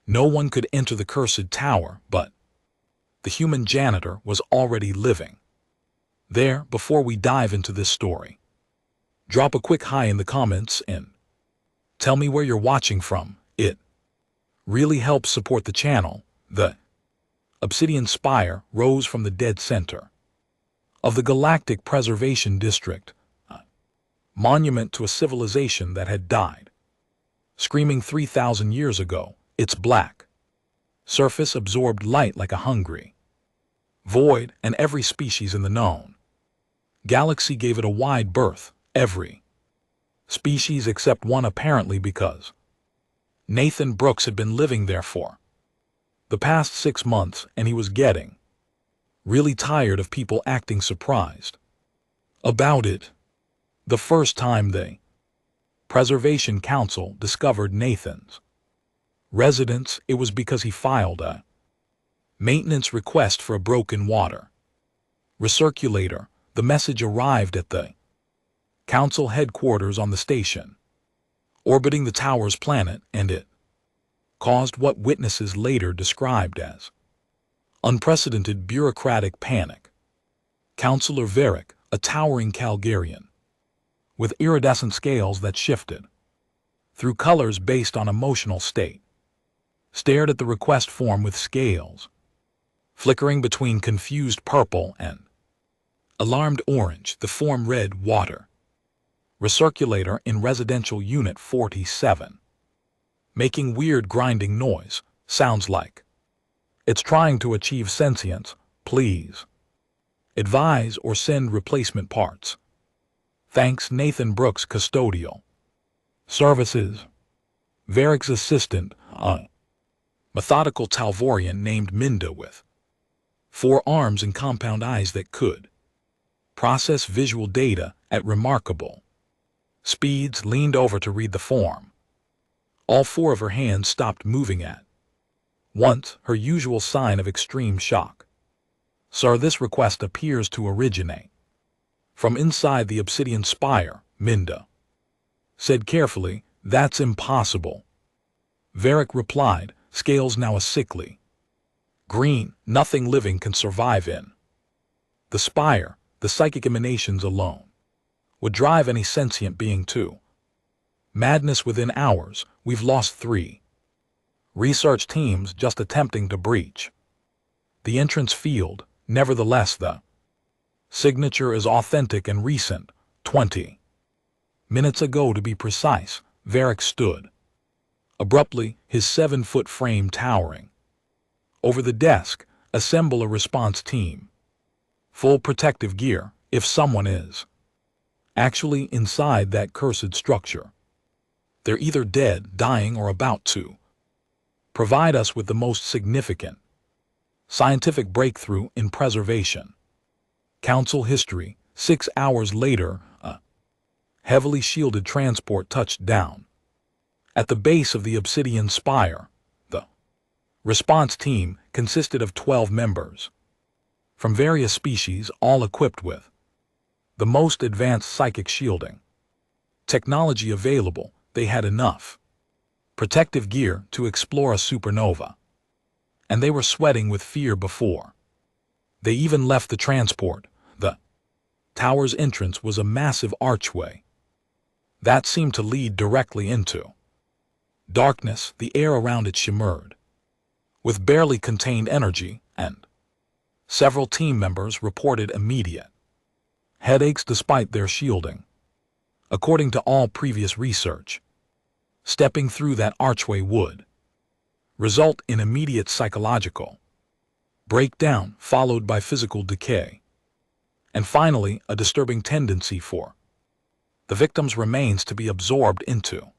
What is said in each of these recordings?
No one could enter the cursed tower, but the human janitor was already living there. Before we dive into this story, drop a quick hi in the comments and tell me where you're watching from. It really helps support the channel. The obsidian spire rose from the dead center of the Galactic Preservation District, a monument to a civilization that had died, screaming 3,000 years ago. Its black surface absorbed light like a hungry void, and every species in the known galaxy gave it a wide berth. Every species except one, apparently, because Nathan Brooks had been living there for the past 6 months, and he was getting really tired of people acting surprised about it. The first time the Preservation Council discovered Nathan's residence, it was because he filed a maintenance request for a broken water recirculator. The message arrived at the council headquarters on the station orbiting the tower's planet, and it caused what witnesses later described as unprecedented bureaucratic panic. Councillor Varick, a towering Calgarian with iridescent scales that shifted through colors based on emotional state, stared at the request form with scales flickering between confused purple and alarmed orange. The form read, "Water recirculator in residential unit 47, making weird grinding noise. Sounds like it's trying to achieve sentience. Please advise or send replacement parts. Thanks, Nathan Brooks, Custodial Services." Varick's assistant, a methodical Talvorian named Minda with 4 arms and compound eyes that could process visual data at remarkable speeds, leaned over to read the form. All 4 of her hands stopped moving at once, her usual sign of extreme shock. "Sir, this request appears to originate from inside the obsidian spire," Minda said carefully. "That's impossible," Varick replied, scales now a sickly green. "Nothing living can survive in the spire. The psychic emanations alone would drive any sentient being to madness within hours. We've lost 3 research teams just attempting to breach the entrance field. Nevertheless, the signature is authentic and recent, 20 minutes ago to be precise." Varick stood abruptly, his 7-foot frame towering over the desk. "Assemble a response team. Full protective gear. If someone is actually inside that cursed structure, they're either dead, dying, or about to provide us with the most significant scientific breakthrough in preservation council history." 6 hours later, a heavily shielded transport touched down at the base of the obsidian spire. The response team consisted of 12 members from various species, all equipped with the most advanced psychic shielding technology available. They had enough protective gear to explore a supernova, and they were sweating with fear before they even left the transport. The tower's entrance was a massive archway that seemed to lead directly into darkness. The air around it shimmered with barely contained energy, and several team members reported immediate headaches despite their shielding. According to all previous research, stepping through that archway would result in immediate psychological breakdown, followed by physical decay, and finally a disturbing tendency for the victim's remains to be absorbed into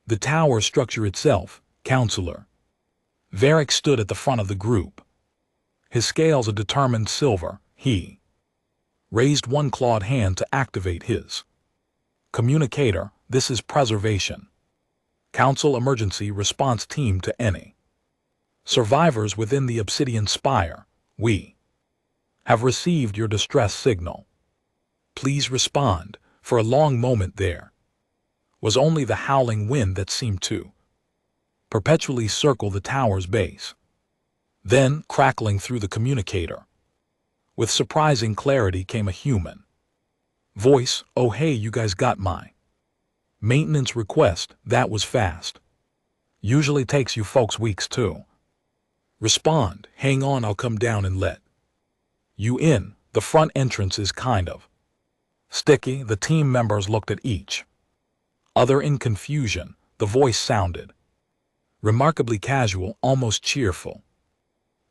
the tower structure itself. Counselor Varick stood at the front of the group, his scales a determined silver. He raised one clawed hand to activate his communicator. "This is Preservation Council Emergency Response Team to any survivors within the obsidian spire. We have received your distress signal. Please respond." For a long moment there was only the howling wind that seemed to perpetually circle the tower's base, then crackling through the communicator. With surprising clarity came a human voice. "Oh hey, you guys got my maintenance request. That was fast. Usually takes you folks weeks too." Respond. "Hang on, I'll come down and let you in. The front entrance is kind of sticky." The team members looked at each other in confusion. The voice sounded remarkably casual, almost cheerful.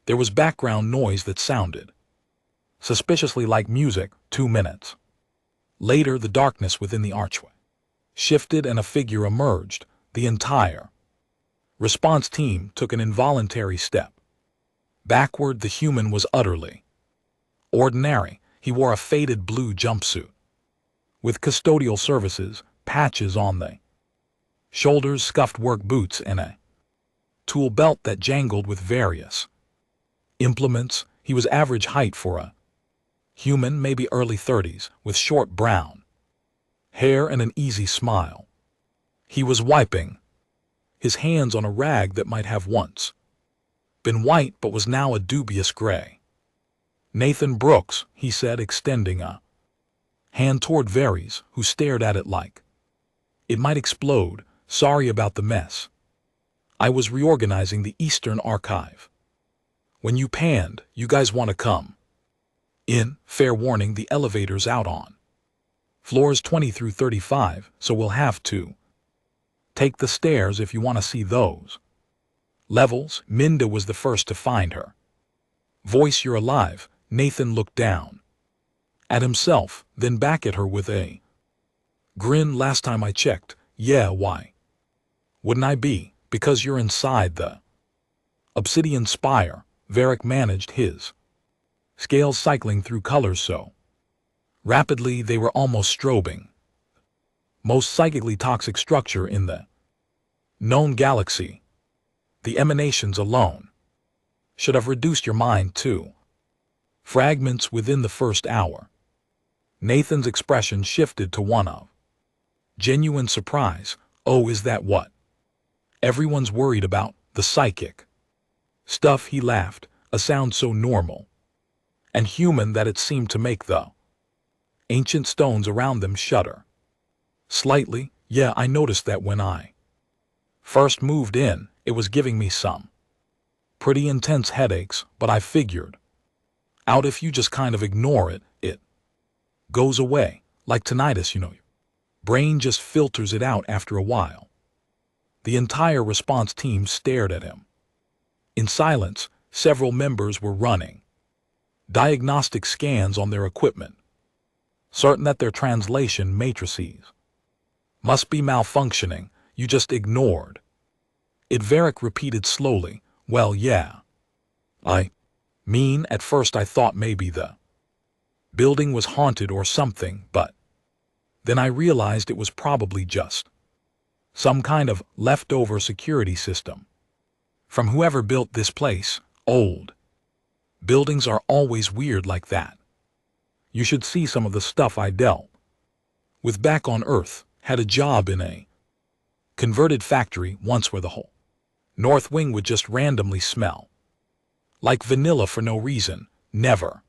There was background noise that sounded suspiciously like music. 2 minutes later, the darkness within the archway shifted and a figure emerged. The entire response team took an involuntary step backward. The human was utterly ordinary. He wore a faded blue jumpsuit with custodial services patches on the shoulders, scuffed work boots, and a tool belt that jangled with various implements. He was average height for a human, maybe early 30s, with short brown hair and an easy smile. He was wiping his hands on a rag that might have once been white but was now a dubious gray. "Nathan Brooks," he said, extending a hand toward Varys, who stared at it like it might explode. "Sorry about the mess. I was reorganizing the Eastern Archive. When you panned, you guys want to come in? Fair warning, the elevator's out on floors 20 through 35, so we'll have to take the stairs if you want to see those levels." Minda was the first to find her voice. "You're alive." Nathan looked down at himself, then back at her with a grin. "Last time I checked, yeah, why wouldn't I be? Because you're inside the obsidian spire." Varric managed his scales, cycling through colors so rapidly they were almost strobing. "Most psychically toxic structure in the known galaxy. The emanations alone should have reduced your mind to fragments within the first hour." Nathan's expression shifted to one of genuine surprise. "Oh, is that what everyone's worried about? The psychic stuff?" He laughed, a sound so normal and human that it seemed to make the ancient stones around them shudder slightly. "Yeah, I noticed that when I first moved in. It was giving me some pretty intense headaches, but I figured out if you just kind of ignore it, it goes away. Like tinnitus, your brain just filters it out after a while." The entire response team stared at him in silence. Several members were running diagnostic scans on their equipment, certain that their translation matrices must be malfunctioning. "You just ignored it," Varric repeated slowly. "Well, yeah. I mean, at first I thought maybe the building was haunted or something, but then I realized it was probably just some kind of leftover security system from whoever built this place. Old buildings are always weird like that. You should see some of the stuff I dealt with back on Earth. Had a job in a converted factory once where the whole North Wing would just randomly smell like vanilla for no reason. Never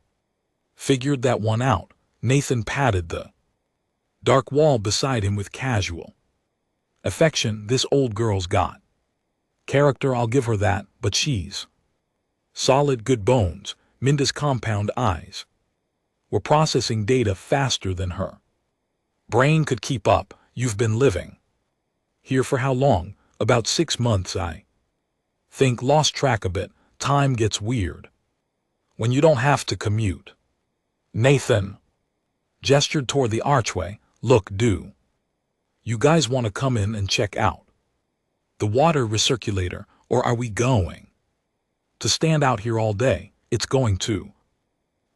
figured that one out." Nathan patted the dark wall beside him with casual affection. "This old girl's got character, I'll give her that, but she's solid, good bones." Minda's compound eyes were processing data faster than her brain could keep up. "You've been living here for how long?" "About 6 months, I think. Lost track a bit. Time gets weird when you don't have to commute." Nathan gestured toward the archway. "Look, do you guys want to come in and check out the water recirculator, or are we going to stand out here all day? It's going to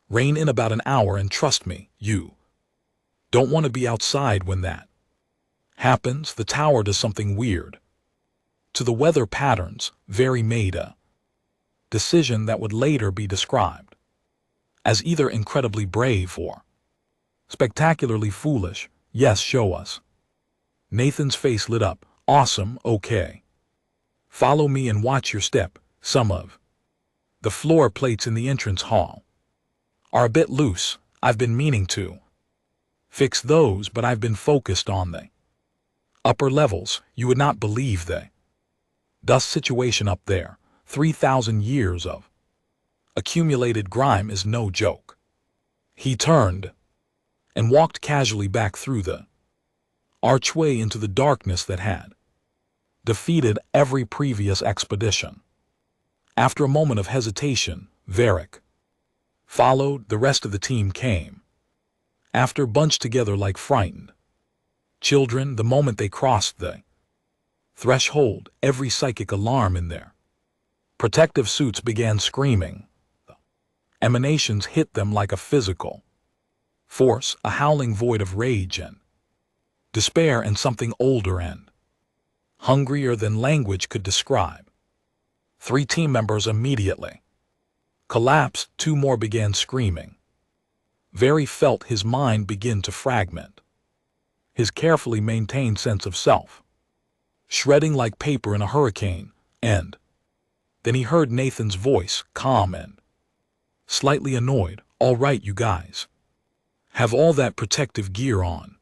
rain in about an hour, and trust me, you don't want to be outside when that happens. The tower does something weird to the weather patterns." Very made a decision that would later be described as either incredibly brave or spectacularly foolish. "Yes, show us." Nathan's face lit up. "Awesome, okay. Follow me and watch your step. Some of the floor plates in the entrance hall are a bit loose. I've been meaning to fix those, but I've been focused on the upper levels. You would not believe the dust situation up there. 3,000 years of accumulated grime is no joke. He turned and walked casually back through the archway into the darkness that had defeated every previous expedition. After a moment of hesitation, Varric followed. The rest of the team came after, bunched together like frightened children. The moment they crossed the threshold, every psychic alarm in their protective suits began screaming. Emanations hit them like a physical force, a howling void of rage and despair, and something older and hungrier than language could describe. 3 team members immediately collapsed. 2 more began screaming. Varric felt his mind begin to fragment, his carefully maintained sense of self shredding like paper in a hurricane, and then he heard Nathan's voice, calm and slightly annoyed. All right, you guys have all that protective gear on.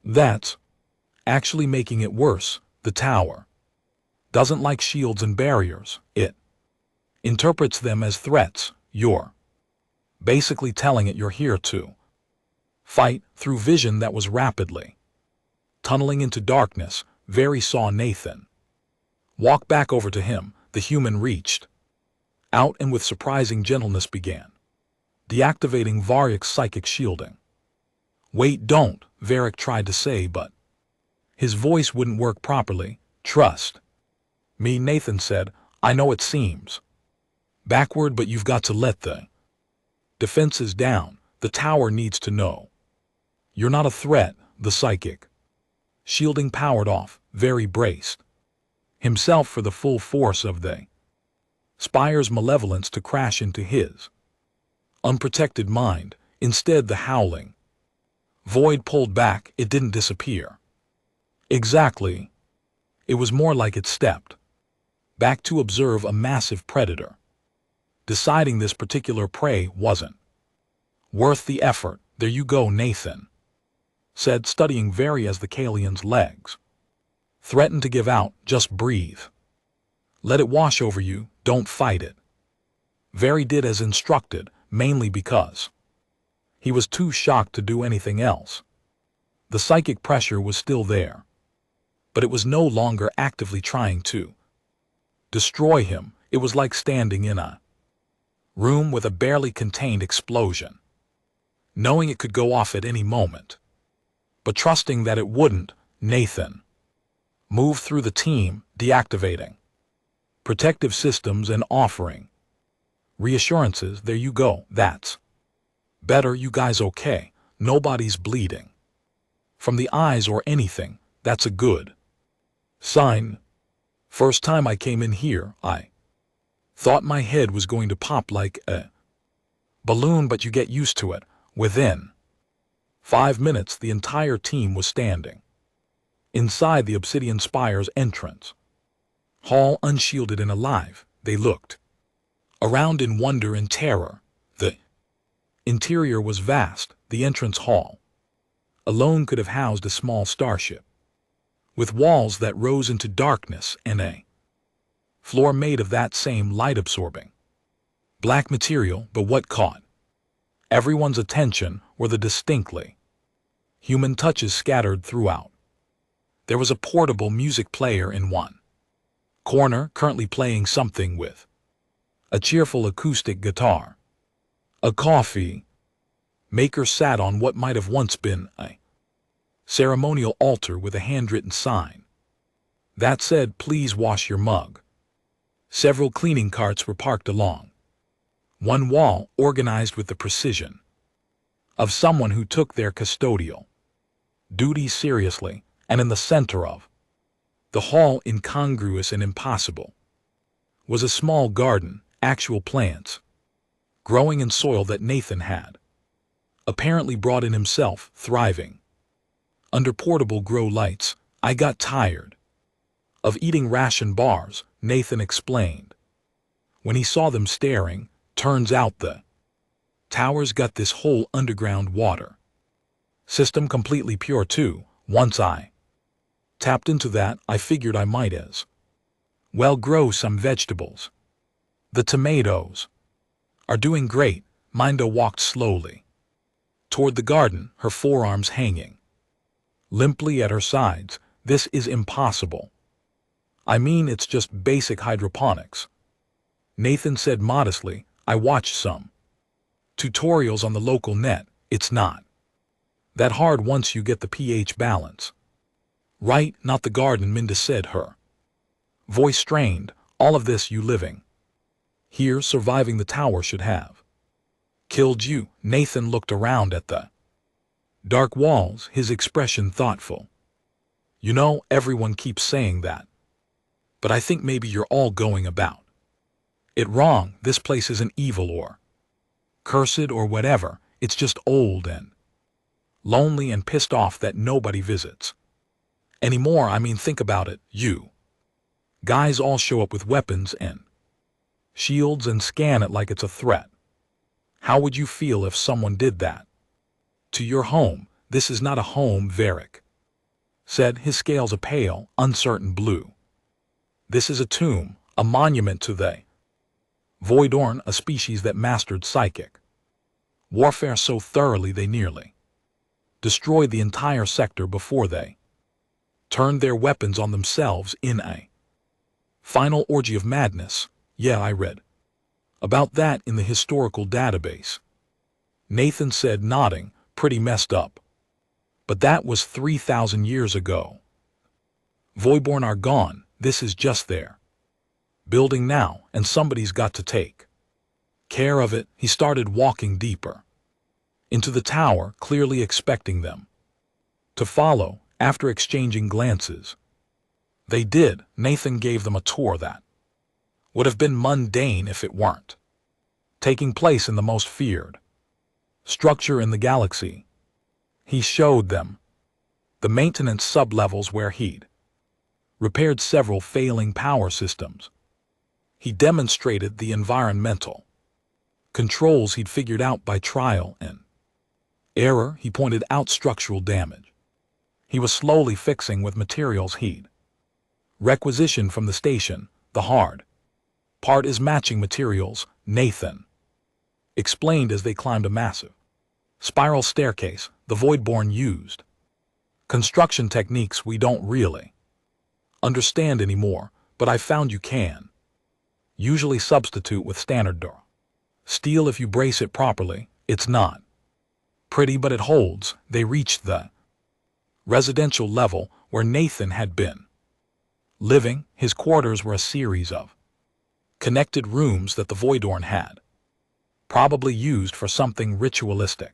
That's actually making it worse. The tower doesn't like shields and barriers. It interprets them as threats. You're basically telling it you're here to fight. Through vision that was rapidly tunneling into darkness, Varric saw Nathan walk back over to him. The human reached out and with surprising gentleness began deactivating Varric's psychic shielding. Wait, don't, Varric tried to say, but his voice wouldn't work properly. Trust me, Nathan said. I know it seems backward, but you've got to let the defenses down. The tower needs to know you're not a threat. The psychic shielding powered off. Varric braced himself for the full force of the spire's malevolence to crash into his unprotected mind. Instead, the howling void pulled back. It didn't disappear. Exactly. It was more like it stepped back to observe a massive predator, deciding this particular prey wasn't worth the effort. There you go, Nathan said, studying Varric as the Kalian's legs threatened to give out. Just breathe. Let it wash over you. Don't fight it. Varric did as instructed, mainly because he was too shocked to do anything else. The psychic pressure was still there, but it was no longer actively trying to destroy him. It was like standing in a room with a barely contained explosion, knowing it could go off at any moment, but trusting that it wouldn't. Nathan moved through the team, deactivating protective systems and offering reassurances. There you go. That's better. You guys okay? Nobody's bleeding from the eyes or anything. That's a good sign. First time I came in here, I thought my head was going to pop like a balloon, but you get used to it. Within 5 minutes, the entire team was standing inside the Obsidian Spire's entrance hall, unshielded and alive. They looked around in wonder and terror. The interior was vast. The entrance hall alone could have housed a small starship, with walls that rose into darkness and a floor made of that same light-absorbing black material. But what caught everyone's attention were the distinctly human touches scattered throughout. There was a portable music player in one corner, currently playing something with a cheerful acoustic guitar. A coffee maker sat on what might have once been a ceremonial altar with a handwritten sign that said, "Please wash your mug." Several cleaning carts were parked along one wall, organized with the precision of someone who took their custodial duties seriously. And in the center of the hall, incongruous and impossible, was a small garden, actual plants growing in soil that Nathan had apparently brought in himself, thriving under portable grow lights. I got tired Of eating ration bars, Nathan explained. When he saw them staring, turns out the towers got this whole underground water system completely pure too. Once I tapped into that, I figured I might as well grow some vegetables. The tomatoes are doing great. Minda walked slowly toward the garden, her forearms hanging limply at her sides. This is impossible. I mean, it's just basic hydroponics. Nathan said modestly. I watched some tutorials on the local net. It's not that hard once you get the pH balance right. Not the garden, Minda said, her voice strained. All of this you living here, surviving the tower should have killed you. Nathan looked around at the dark walls, his expression thoughtful. You know, everyone keeps saying that, but I think maybe you're all going about it wrong. This place isn't evil or cursed or whatever. It's just old and lonely and pissed off that nobody visits anymore. I mean, think about it. You guys all show up with weapons and shields and scan it like it's a threat. How would you feel if someone did that to your home? This is not a home, Varric said, his scales a pale, uncertain blue. This is a tomb, a monument to the Voidorn, a species that mastered psychic warfare so thoroughly they nearly destroyed the entire sector before they turned their weapons on themselves in a final orgy of madness. Yeah, I read about that in the historical database, Nathan said, nodding. Pretty messed up. But that was 3,000 years ago. Voidborn are gone. This is just their building now, and somebody's got to take care of it. He started walking deeper into the tower, clearly expecting them to follow. After exchanging glances, they did. Nathan gave them a tour that would have been mundane if it weren't taking place in the most feared structure in the galaxy. He showed them the maintenance sublevels where he'd repaired several failing power systems. He demonstrated the environmental controls he'd figured out by trial and error. He pointed out structural damage he was slowly fixing with materials he'd requisitioned from the station. The hard part is matching materials, Nathan explained as they climbed a massive spiral staircase the Voidborn used. Construction techniques we don't really understand anymore, but I found you can usually substitute with standard door steel if you brace it properly. It's not pretty, but it holds. They reached the residential level where Nathan had been living. His quarters were a series of connected rooms that the Voidorn had probably used for something ritualistic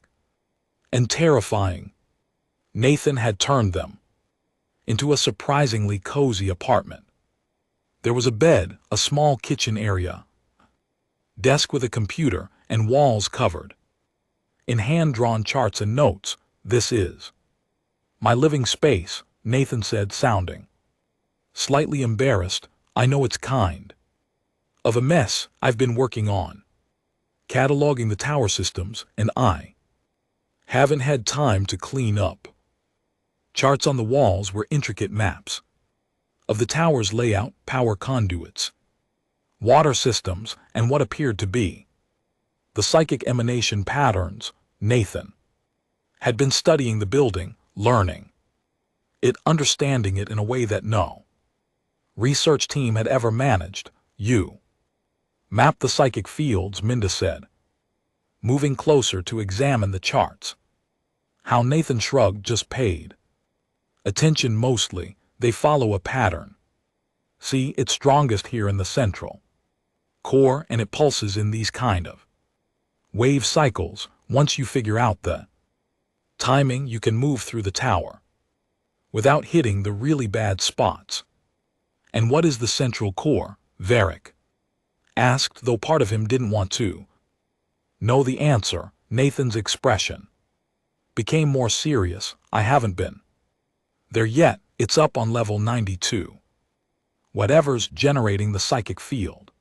and terrifying. Nathan had turned them into a surprisingly cozy apartment. There was a bed, a small kitchen area, desk with a computer, and walls covered in hand-drawn charts and notes. This is my living space, Nathan said, sounding slightly embarrassed. I know it's kind of a mess. I've been working on cataloging the tower systems, and I haven't had time to clean up. Charts on the walls were intricate maps of the tower's layout, power conduits, water systems, and what appeared to be the psychic emanation patterns. Nathan had been studying the building, learning it, understanding it in a way that no research team had ever managed. You mapped the psychic fields, Minda said, moving closer to examine the charts. How? Nathan shrugged. Just paid attention mostly. They follow a pattern. See, it's strongest here in the central core, and it pulses in these kind of wave cycles. Once you figure out the timing, you can move through the tower without hitting the really bad spots. And what is the central core? Varric asked, though part of him didn't want to know the answer. Nathan's expression became more serious. I haven't been there yet. It's up on level 92. Whatever's generating the psychic field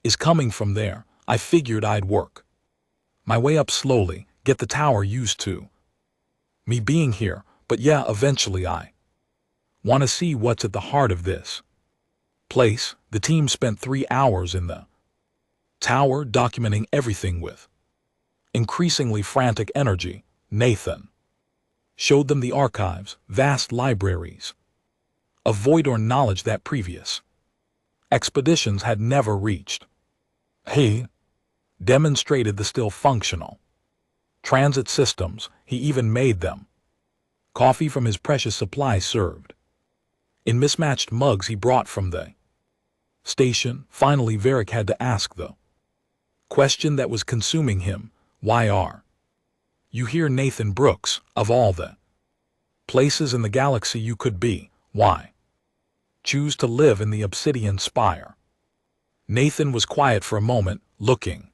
is coming from there. I figured I'd work my way up slowly, get the tower used to me being here, but yeah, eventually I want to see what's at the heart of this place. The team spent 3 hours in the tower documenting everything with increasingly frantic energy. Nathan showed them the archives, vast libraries of void or knowledge that previous expeditions had never reached. He demonstrated the still functional transit systems. He even made them coffee from his precious supply served in mismatched mugs he brought from the station. Finally, Varric had to ask the question that was consuming him. Why are you here, Nathan Brooks? Of all the places in the galaxy you could be, why choose to live in the Obsidian Spire? Nathan was quiet for a moment, looking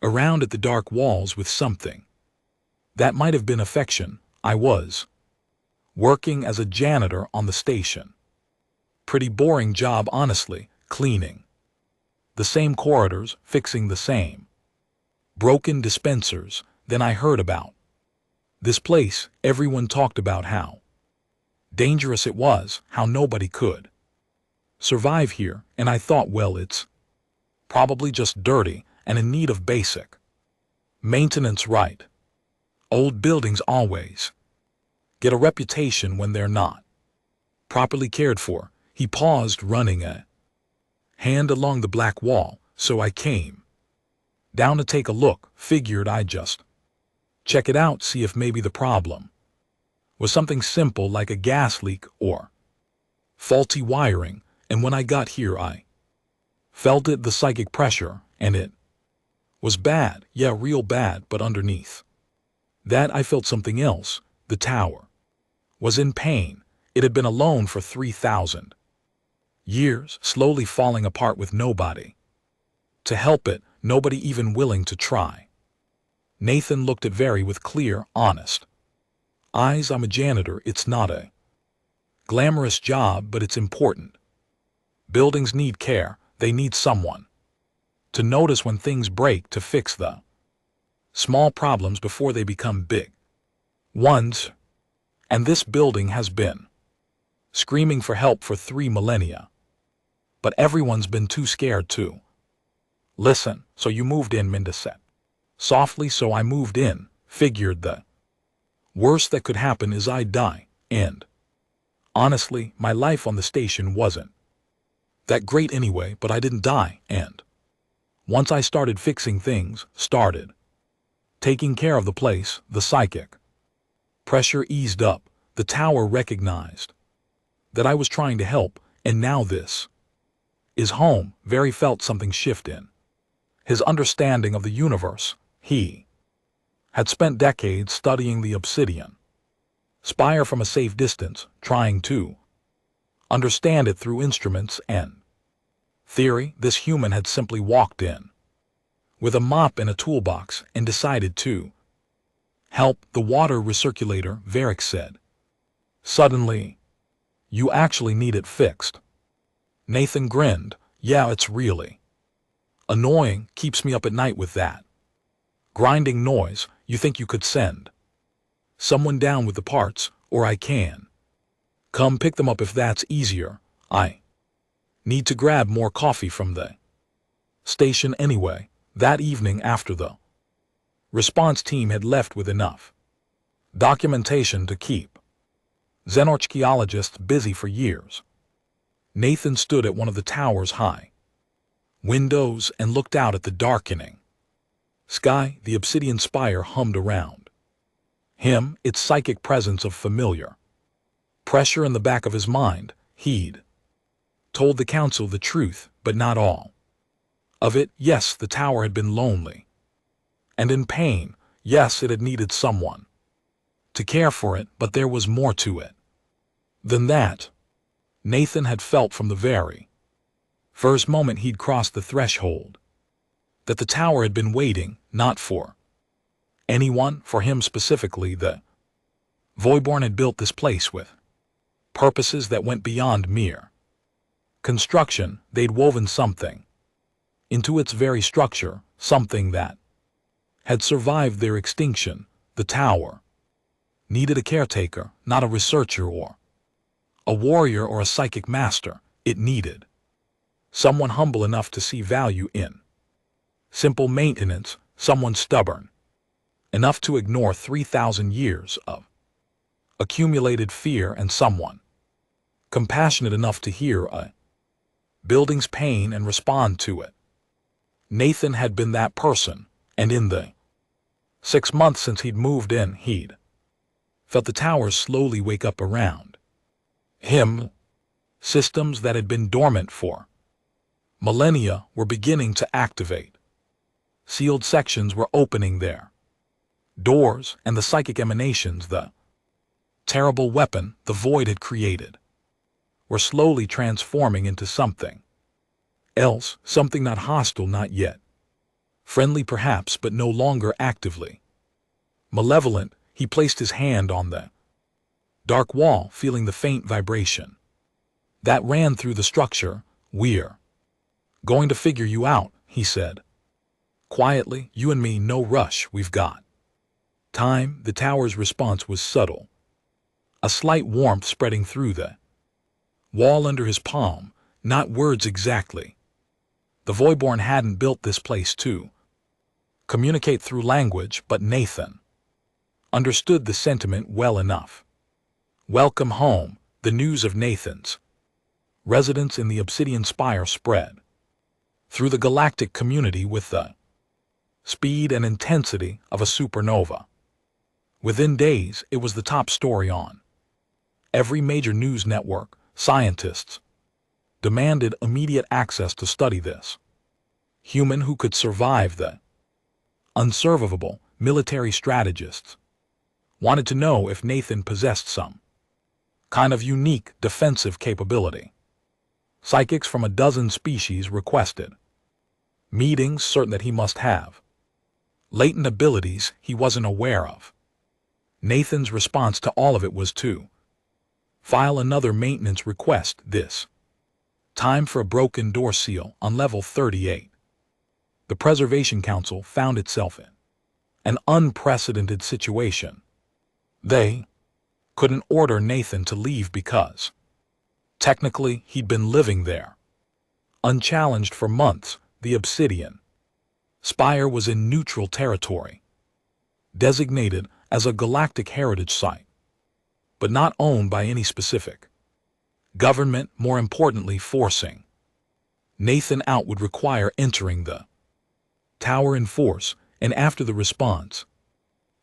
around at the dark walls with something that might have been affection. I was working as a janitor on the station. Pretty boring job, honestly, cleaning the same corridors, fixing the same broken dispensers. Then I heard about this place. Everyone talked about how dangerous it was, how nobody could survive here, and I thought, well, it's probably just dirty and in need of basic maintenance, right? Old buildings always get a reputation when they're not properly cared for. He paused, running a hand along the black wall, so I came down to take a look. Figured I'd just check it out, see if maybe the problem was something simple like a gas leak or faulty wiring. And when I got here, I felt it, the psychic pressure, and it was bad. Yeah, real bad. But underneath that, I felt something else. The tower was in pain. It had been alone for 3,000 years, slowly falling apart with nobody to help it, nobody even willing to try. Nathan looked at Very with clear, honest eyes. I'm a janitor. It's not a glamorous job, but it's important. Buildings need care. They need someone to notice when things break, to fix the small problems before they become big ones. And this building has been screaming for help for 3 millennia. But everyone's been too scared to listen. So you moved in, Minda said softly. So I moved in. Figured the worst that could happen is I'd die. And honestly, my life on the station wasn't that great anyway, but I didn't die. And once I started fixing things, started taking care of the place, the psychic pressure eased up. The tower recognized that I was trying to help, and now this is home. Very felt something shift in his understanding of the universe. He had spent decades studying the Obsidian Spire from a safe distance, trying to understand it through instruments and theory. This human had simply walked in with a mop and a toolbox and decided to help. The water recirculator, Varric said suddenly. You actually need it fixed. Nathan grinned. Yeah, it's really annoying. Keeps me up at night with that grinding noise. You think you could send someone down with the parts, or I can come pick them up if that's easier. I need to grab more coffee from the station anyway. That evening, after the response team had left with enough documentation to keep xenorchaeologists busy for years, Nathan stood at one of the tower's high windows and looked out at the darkening sky. The Obsidian Spire hummed around him, its psychic presence of familiar pressure in the back of his mind. He'd told the council the truth, but not all of it. Yes, the tower had been lonely and in pain. Yes, it had needed someone to care for it, but there was more to it than that. Nathan had felt from the very first moment he'd crossed the threshold that the tower had been waiting, not for anyone, for him specifically. The Voidborn had built this place with purposes that went beyond mere construction, they'd woven something into its very structure, something that had survived their extinction. The tower needed a caretaker, not a researcher or a warrior or a psychic master. It needed someone humble enough to see value in simple maintenance, someone stubborn enough to ignore 3,000 years of accumulated fear, and someone compassionate enough to hear a building's pain and respond to it. Nathan had been that person, and in the 6 months since he'd moved in, he'd felt the towers slowly wake up around him. Systems that had been dormant for millennia were beginning to activate. Sealed sections were opening their doors, and the psychic emanations, the terrible weapon the void had created, were slowly transforming into something else, something not hostile, not yet friendly perhaps, but no longer actively malevolent. He placed his hand on the dark wall, feeling the faint vibration that ran through the structure. "We're going to figure you out," he said quietly. "You and me, no rush, we've got time." The tower's response was subtle, a slight warmth spreading through the wall under his palm. Not words exactly. The Voidborn hadn't built this place to communicate through language, but Nathan understood the sentiment well enough. Welcome home. The news of Nathan's residence in the Obsidian Spire spread through the galactic community with the speed and intensity of a supernova. Within days, it was the top story on every major news network. Scientists demanded immediate access to study this human who could survive the unsurvivable. Military strategists wanted to know if Nathan possessed some kind of unique defensive capability. Psychics from a dozen species requested meetings, certain that he must have latent abilities he wasn't aware of. Nathan's response to all of it was to file another maintenance request, this time for a broken door seal on level 38. The Preservation Council found itself in an unprecedented situation. They couldn't order Nathan to leave because technically he'd been living there unchallenged for months. The Obsidian Spire was in neutral territory, designated as a galactic heritage site, but not owned by any specific government. More importantly, forcing Nathan out would require entering the tower in force, and after the response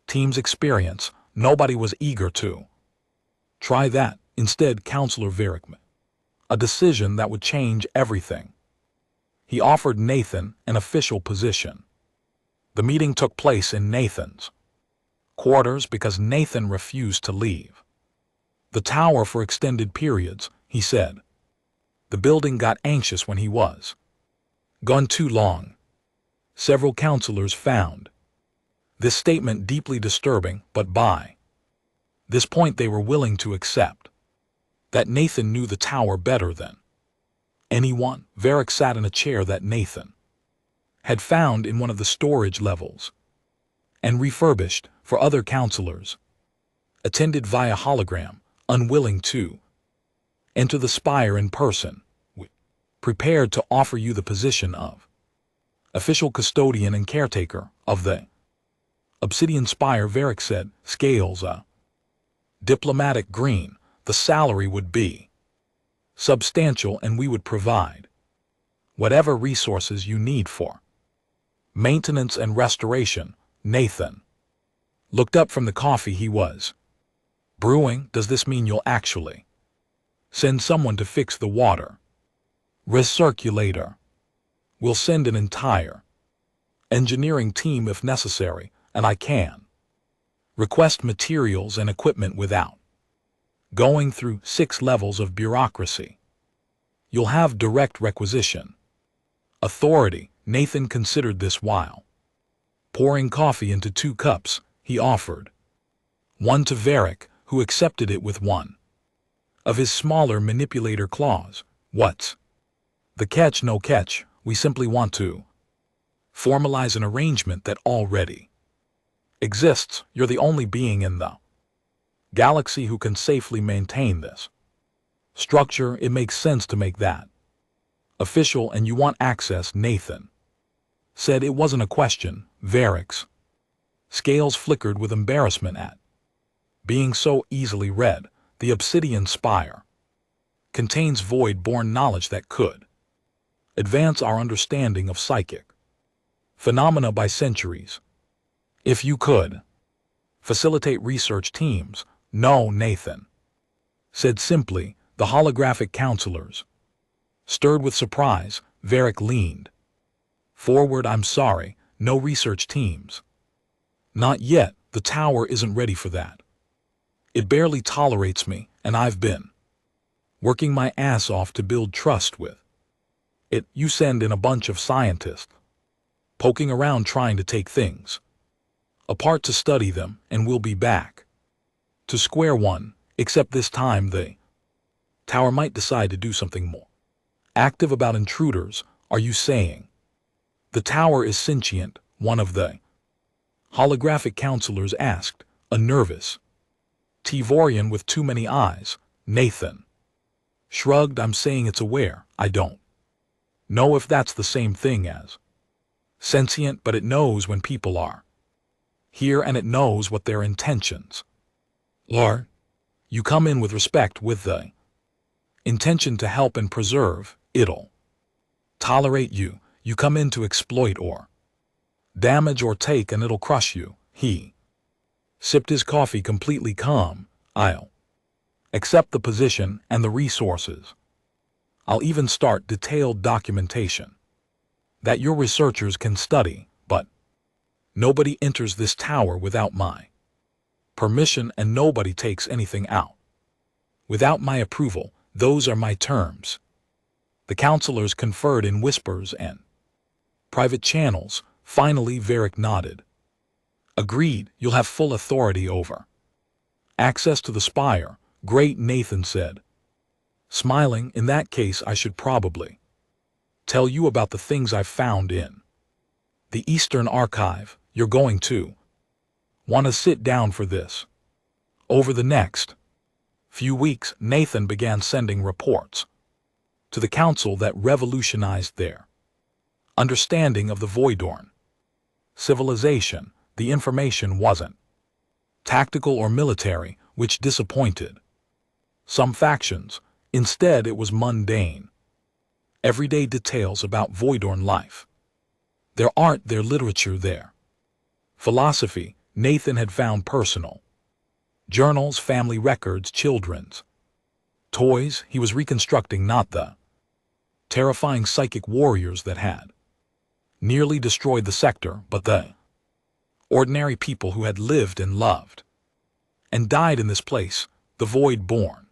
team's experience, nobody was eager to try that. Instead, Counselor Varickman, a decision that would change everything. He offered Nathan an official position. The meeting took place in Nathan's quarters because Nathan refused to leave the tower for extended periods, he said. The building got anxious when he was gone too long. Several counselors found this statement deeply disturbing, but by this point they were willing to accept that Nathan knew the tower better than anyone. Varric sat in a chair that Nathan had found in one of the storage levels and refurbished for other counselors, attended via hologram, unwilling to enter the spire in person, prepared to offer you the position of official custodian and caretaker of the Obsidian Spire. Varick said, scales a diplomatic green. The salary would be substantial, and we would provide whatever resources you need for maintenance and restoration. Nathan looked up from the coffee he was brewing. Does this mean you'll actually send someone to fix the water recirculator? We'll send an entire engineering team if necessary, and I can request materials and equipment without going through 6 levels of bureaucracy. You'll have direct requisition authority. Nathan considered this while pouring coffee into 2 cups. He offered one to Varick, who accepted it with one of his smaller manipulator claws. What's The catch, no catch, we simply want to formalize an arrangement that already exists. You're the only being in the galaxy who can safely maintain this structure. It makes sense to make that official, and you want access, Nathan said. It wasn't a question. Varric's scales flickered with embarrassment at being so easily read. The obsidian spire contains void-born knowledge that could advance our understanding of psychic phenomena by centuries. If you could facilitate research teams. No, Nathan said simply. The holographic counselors stirred with surprise. Varric leaned forward. I'm sorry, no research teams. Not yet. The tower isn't ready for that. It barely tolerates me, and I've been working my ass off to build trust with it. You send in a bunch of scientists poking around trying to take things apart to study them, and we'll be back to square one. Except this time the tower might decide to do something more active about intruders. Are you saying the tower is sentient? One of the holographic counselors asked, a nervous Tivorian with too many eyes. Nathan shrugged. I'm saying it's aware. I don't know if that's the same thing as sentient, but it knows when people are here, and it knows what their intentions are. You come in with respect, with the intention to help and preserve. It'll tolerate you. You come in to exploit or damage or take, and it'll crush you. He sipped his coffee completely calm. I'll accept the position and the resources. I'll even start detailed documentation that your researchers can study, but nobody enters this tower without my permission, and nobody takes anything out without my approval. Those are my terms. The counselors conferred in whispers and private channels. Finally, Varric nodded. Agreed. You'll have full authority over access to the spire. Great, Nathan said, smiling. In that case, I should probably tell you about the things I've found in the Eastern Archive. You're going to want to sit down for this. Over the next few weeks, Nathan began sending reports to the council that revolutionized their understanding of the Voidorn civilization. The information wasn't tactical or military, which disappointed some factions. Instead, it was mundane, everyday details about Voidorn life. Their art, their literature, their philosophy. Nathan had found personal journals, family records, children's toys. He was reconstructing not the terrifying psychic warriors that had nearly destroyed the sector, but the ordinary people who had lived and loved and died in this place. The Void-born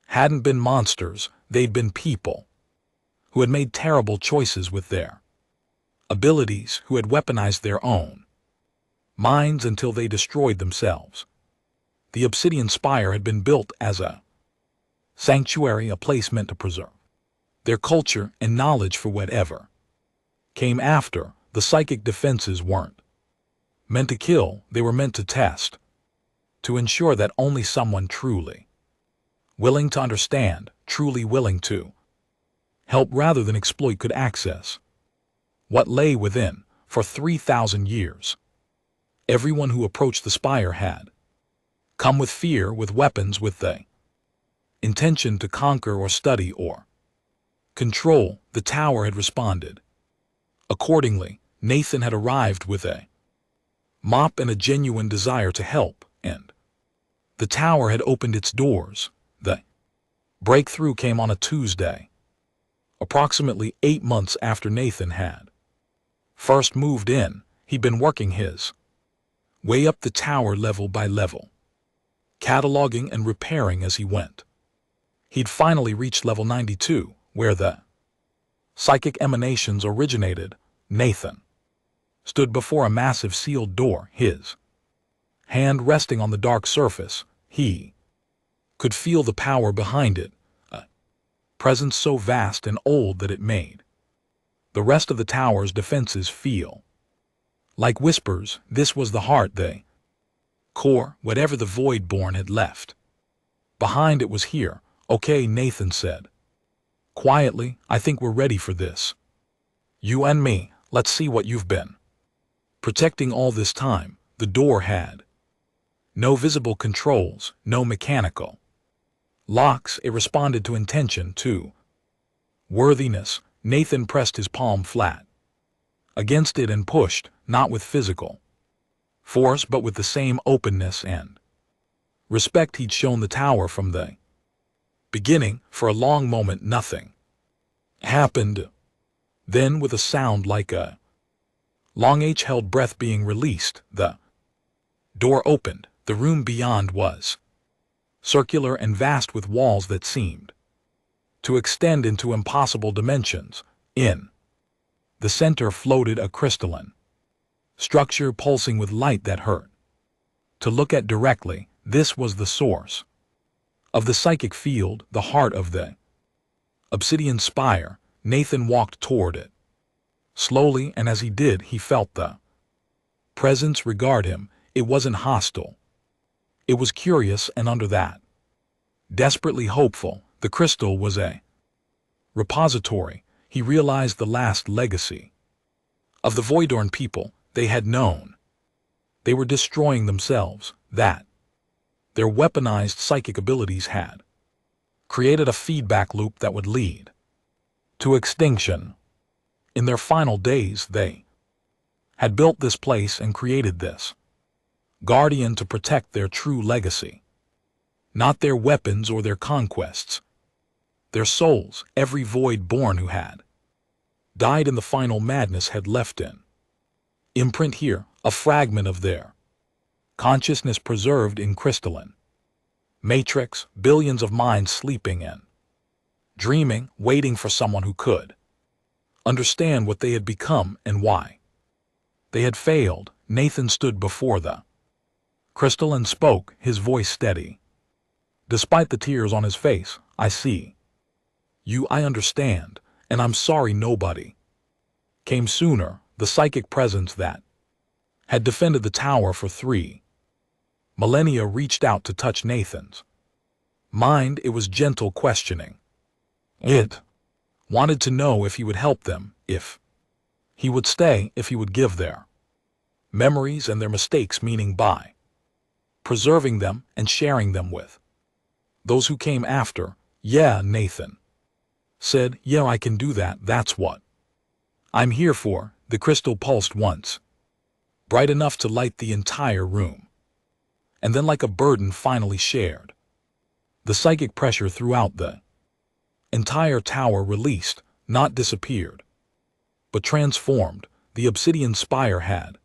hadn't been monsters. They'd been people who had made terrible choices with their abilities, who had weaponized their own minds until they destroyed themselves. The obsidian spire had been built as a sanctuary, a place meant to preserve their culture and knowledge for whatever came after. The psychic defenses weren't meant to kill, they were meant to test, to ensure that only someone truly willing to understand, truly willing to help rather than exploit could access what lay within. For 3,000 years, everyone who approached the spire had come with fear, with weapons, with the intention to conquer or study or control. The tower had responded accordingly. Nathan had arrived with a mop and a genuine desire to help, and the tower had opened its doors. The breakthrough came on a Tuesday, approximately 8 months after Nathan had first moved in. He'd been working his way up the tower level by level, cataloging and repairing as he went. He'd finally reached level 92, where the psychic emanations originated. Nathan stood before a massive sealed door, his hand resting on the dark surface. He could feel the power behind it, a presence so vast and old that it made the rest of the tower's defenses feel like whispers. This was the heart, the core, whatever the Void-born had left behind. It was here. Okay, Nathan said quietly, I think we're ready for this. You and me, let's see what you've been protecting all this time. The door had no visible controls, no mechanical locks. It responded to intention, to worthiness. Nathan pressed his palm flat against it and pushed, not with physical force but with the same openness and respect he'd shown the tower from the beginning. For a long moment nothing happened. Then, with a sound like a long H-held breath being released, the door opened. The room beyond was circular and vast, with walls that seemed to extend into impossible dimensions. In the center floated a crystalline structure pulsing with light that hurt to look at directly. This was the source of the psychic field, the heart of the obsidian spire. Nathan walked toward it slowly, and as he did, he felt the presence regard him. It wasn't hostile. It was curious, and under that, desperately hopeful. The crystal was a repository. He realized the last legacy of the Voidorn people. They had known they were destroying themselves, that their weaponized psychic abilities had created a feedback loop that would lead to extinction. In their final days, they had built this place and created this guardian to protect their true legacy, not their weapons or their conquests, their souls. Every Void-born who had died in the final madness had left an imprint here, a fragment of their consciousness preserved in crystalline matrix. Billions of minds sleeping and dreaming, waiting for someone who could understand what they had become and why they had failed. Nathan stood before the crystal and spoke, his voice steady despite the tears on his face. I see you, I understand, and I'm sorry nobody came sooner. The psychic presence that had defended the tower for 3 millennia reached out to touch Nathan's mind. It was gentle questioning. It wanted to know if he would help them, if he would stay, if he would give their memories and their mistakes meaning by preserving them and sharing them with those who came after. Yeah, Nathan said, yeah, I can do that. That's what I'm here for. The crystal pulsed once, bright enough to light the entire room, and then, like a burden finally shared, the psychic pressure throughout the entire tower released, not disappeared, but transformed. The obsidian spire had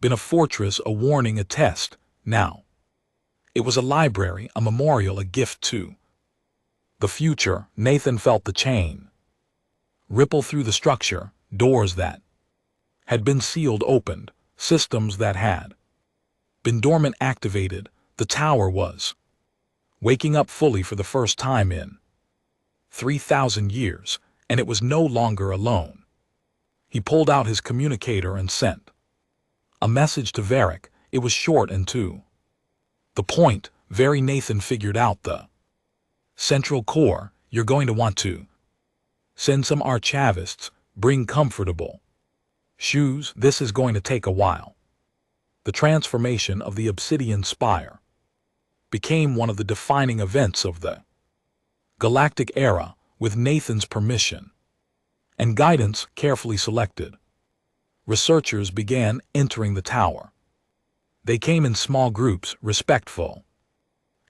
been a fortress, a warning, a test. Now it was a library, a memorial, a gift to the future. Nathan felt the chain ripple through the structure. Doors that had been sealed opened, systems that had been dormant activated. The tower was waking up fully for the first time in 3,000 years, and it was no longer alone. He pulled out his communicator and sent a message to Varric. It was short and to the point. Very Nathan figured out the central core. You're going to want to send some archivists. Bring comfortable shoes. This is going to take a while. The transformation of the obsidian spire became one of the defining events of the galactic era. With Nathan's permission and guidance carefully selected, researchers began entering the tower. They came in small groups, respectful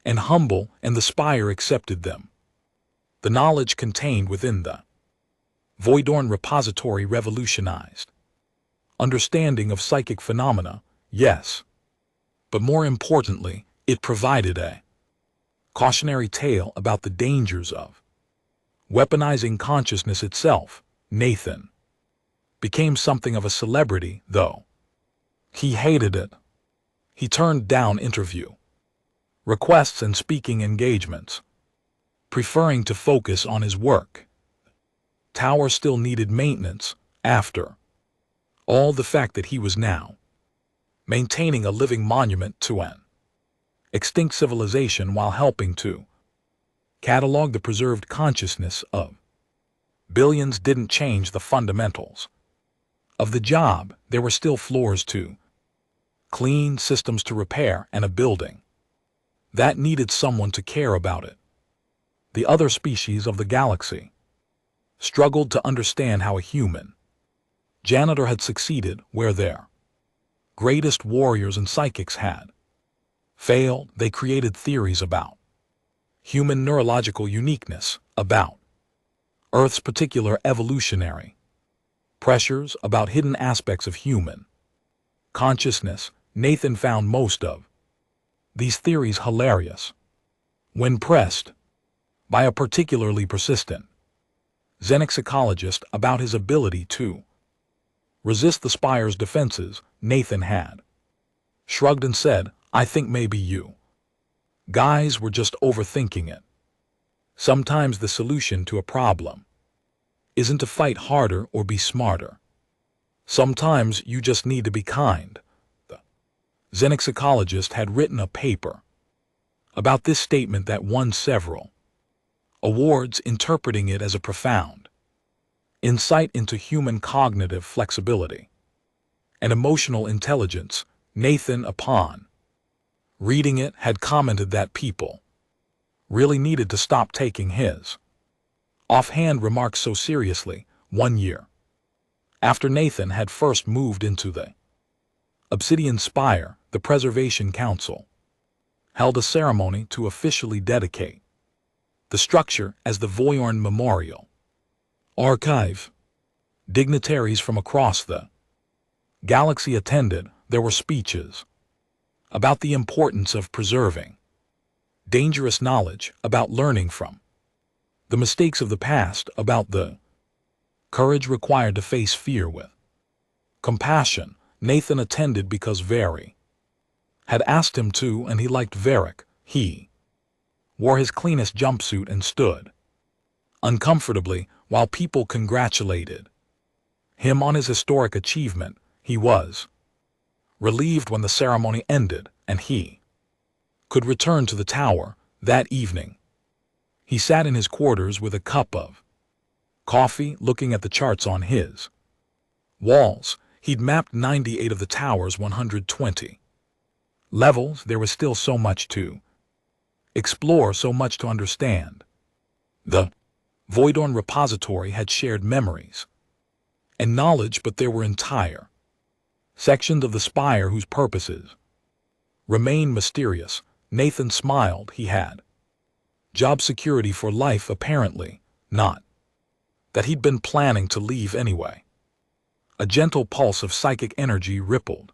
and humble, and the spire accepted them. The knowledge contained within the Voidorn repository revolutionized understanding of psychic phenomena, yes, but more importantly, it provided a cautionary tale about the dangers of weaponizing consciousness itself. Nathan became something of a celebrity, though he hated it. He turned down interview requests and speaking engagements. preferring to focus on his work. Tower still needed maintenance after all. The fact that he was now maintaining a living monument to an extinct civilization while helping to catalog the preserved consciousness of billions didn't change the fundamentals of the job. There were still floors to clean, systems to repair, and a building that needed someone to care about it. The other species of the galaxy struggled to understand how a human janitor had succeeded where their greatest warriors and psychics had failed. They created theories about human neurological uniqueness, about Earth's particular evolutionary pressures, about hidden aspects of human consciousness. Nathan found most of these theories hilarious when pressed by a particularly persistent xenopsychologist about his ability to resist the spire's defenses. Nathan had shrugged and said, "I think maybe you guys were just overthinking it. Sometimes the solution to a problem isn't to fight harder or be smarter. Sometimes you just need to be kind." The xenopsychologist had written a paper about this statement that won several awards, interpreting it as a profound insight into human cognitive flexibility and emotional intelligence. Nathan, upon reading it, had commented that people really needed to stop taking his offhand remarks so seriously. 1 year after Nathan had first moved into the Obsidian Spire, the Preservation Council held a ceremony to officially dedicate the structure as the Voyorn Memorial Archive. Dignitaries from across the galaxy attended. There were speeches about the importance of preserving dangerous knowledge, about learning from the mistakes of the past, about the courage required to face fear with compassion. Nathan attended because Very had asked him to, and he liked Varric. He wore his cleanest jumpsuit and stood uncomfortably while people congratulated him on his historic achievement. He was relieved when the ceremony ended and he could return to the tower. That evening, he sat in his quarters with a cup of coffee, looking at the charts on his walls. He'd mapped 98 of the tower's 120 levels. There was still so much to explore, so much to understand. The Voidorn repository had shared memories and knowledge, but there were entire sections of the spire whose purposes remained mysterious. Nathan smiled. He had job security for life, apparently, not that he'd been planning to leave anyway. A gentle pulse of psychic energy rippled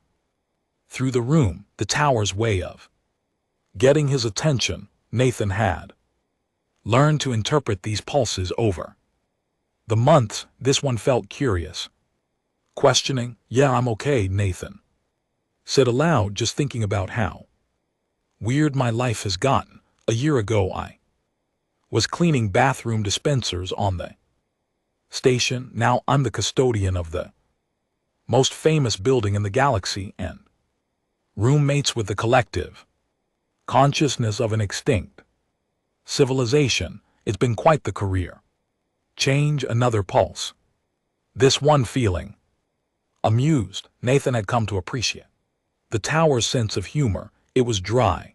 through the room, the tower's way of getting his attention. Nathan had learned to interpret these pulses over the months. This one felt curious, questioning. "Yeah, I'm okay," Nathan said aloud, just thinking about how weird my life has gotten. A year ago I was cleaning bathroom dispensers on the station. Now I'm the custodian of the most famous building in the galaxy and roommates with the collective consciousness of an extinct civilization. It's been quite the career change. Another pulse. This one feeling amused. Nathan had come to appreciate the tower's sense of humor. It was dry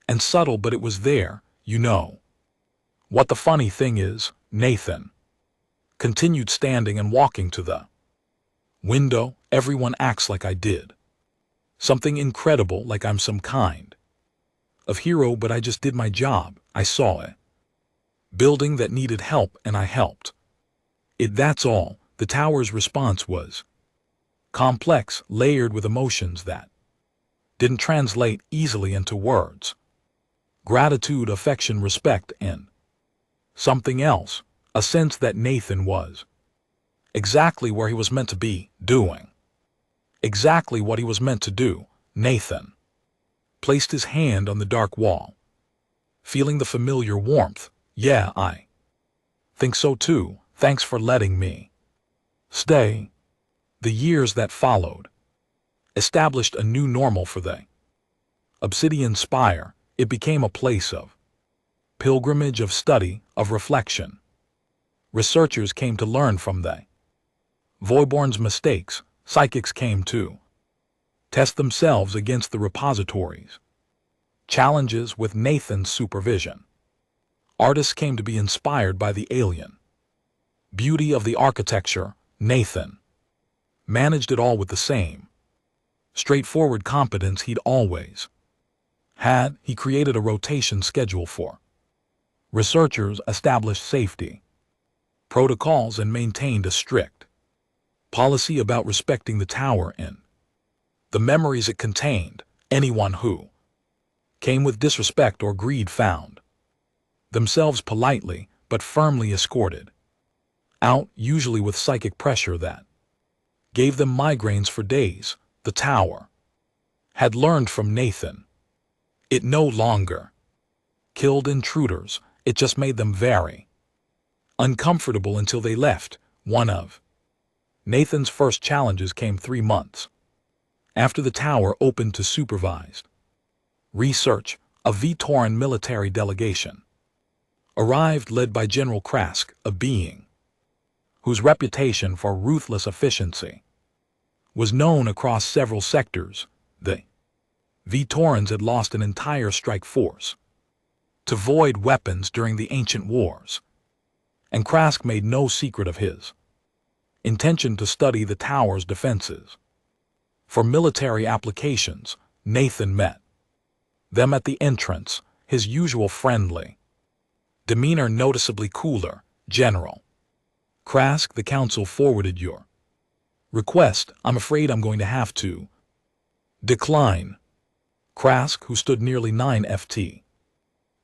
and subtle, but it was there. "You know what the funny thing is?" Nathan continued, standing and walking to the window. "Everyone acts like I did something incredible, like I'm some kind of hero, but I just did my job. I saw a building that needed help and I helped it. That's all." The tower's response was complex, layered with emotions that didn't translate easily into words. Gratitude, affection, respect, and something else. A sense that Nathan was exactly where he was meant to be, doing exactly what he was meant to do. Nathan placed his hand on the dark wall, feeling the familiar warmth. Yeah, I think so too. Thanks for letting me stay. The years that followed established a new normal for the Obsidian Spire. It became a place of pilgrimage, of study, of reflection. Researchers came to learn from the Voidborn's mistakes. Psychics came to test themselves against the repositories. Challenges with Nathan's supervision. Artists came to be inspired by the alien beauty of the architecture. Nathan managed it all with the same straightforward competence he'd always had. He created a rotation schedule for researchers, established safety protocols, and maintained a strict policy about respecting the tower and the memories it contained. Anyone who came with disrespect or greed found themselves politely but firmly escorted out, usually with psychic pressure that gave them migraines for days. The tower had learned from Nathan. It no longer killed intruders, it just made them very uncomfortable until they left. One of Nathan's first challenges came 3 months after the tower opened to supervised research. A Vitoran military delegation arrived, led by General Krask, a being whose reputation for ruthless efficiency was known across several sectors. The Vitorans had lost an entire strike force to void weapons during the ancient wars, and Krask made no secret of his intention to study the tower's defenses. For military applications, Nathan met them at the entrance, his usual friendly demeanor noticeably cooler. General Krask, the council forwarded your request. I'm afraid I'm going to have to decline. Krask, who stood nearly 9 ft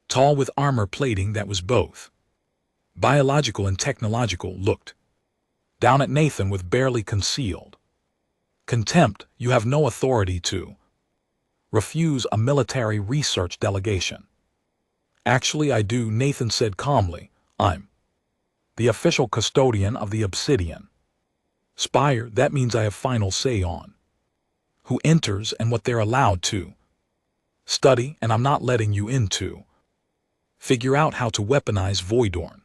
tall with armor plating that was both biological and technological, looked down at Nathan with barely concealed contempt. You have no authority to refuse a military research delegation. Actually, I do, Nathan said calmly. I'm the official custodian of the Obsidian Spire. That means I have final say on who enters and what they're allowed to study, and I'm not letting you in to figure out how to weaponize Voidorn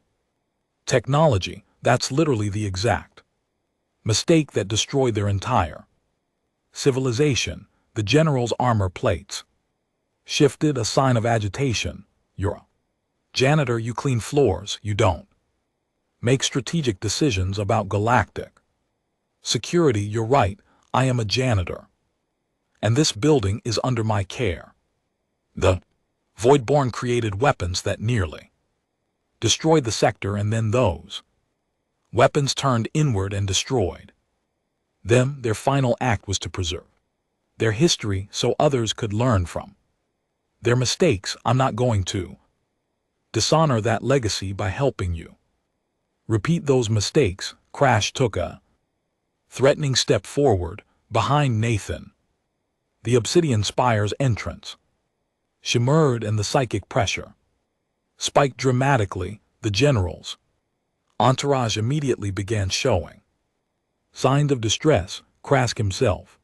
technology. That's literally the exact mistake that destroyed their entire civilization. The general's armor plates shifted, a sign of agitation. You're a janitor, you clean floors, you don't make strategic decisions about galactic security. You're right, I am a janitor, and this building is under my care. The Voidborn created weapons that nearly destroyed the sector, and then those weapons turned inward and destroyed them. Their final act was to preserve their history so others could learn from their mistakes. I'm not going to dishonor that legacy by helping you repeat those mistakes. Crash took a threatening step forward behind Nathan. The Obsidian Spire's entrance shimmered, and the psychic pressure spiked dramatically. The general's entourage immediately began showing signs of distress. Krask himself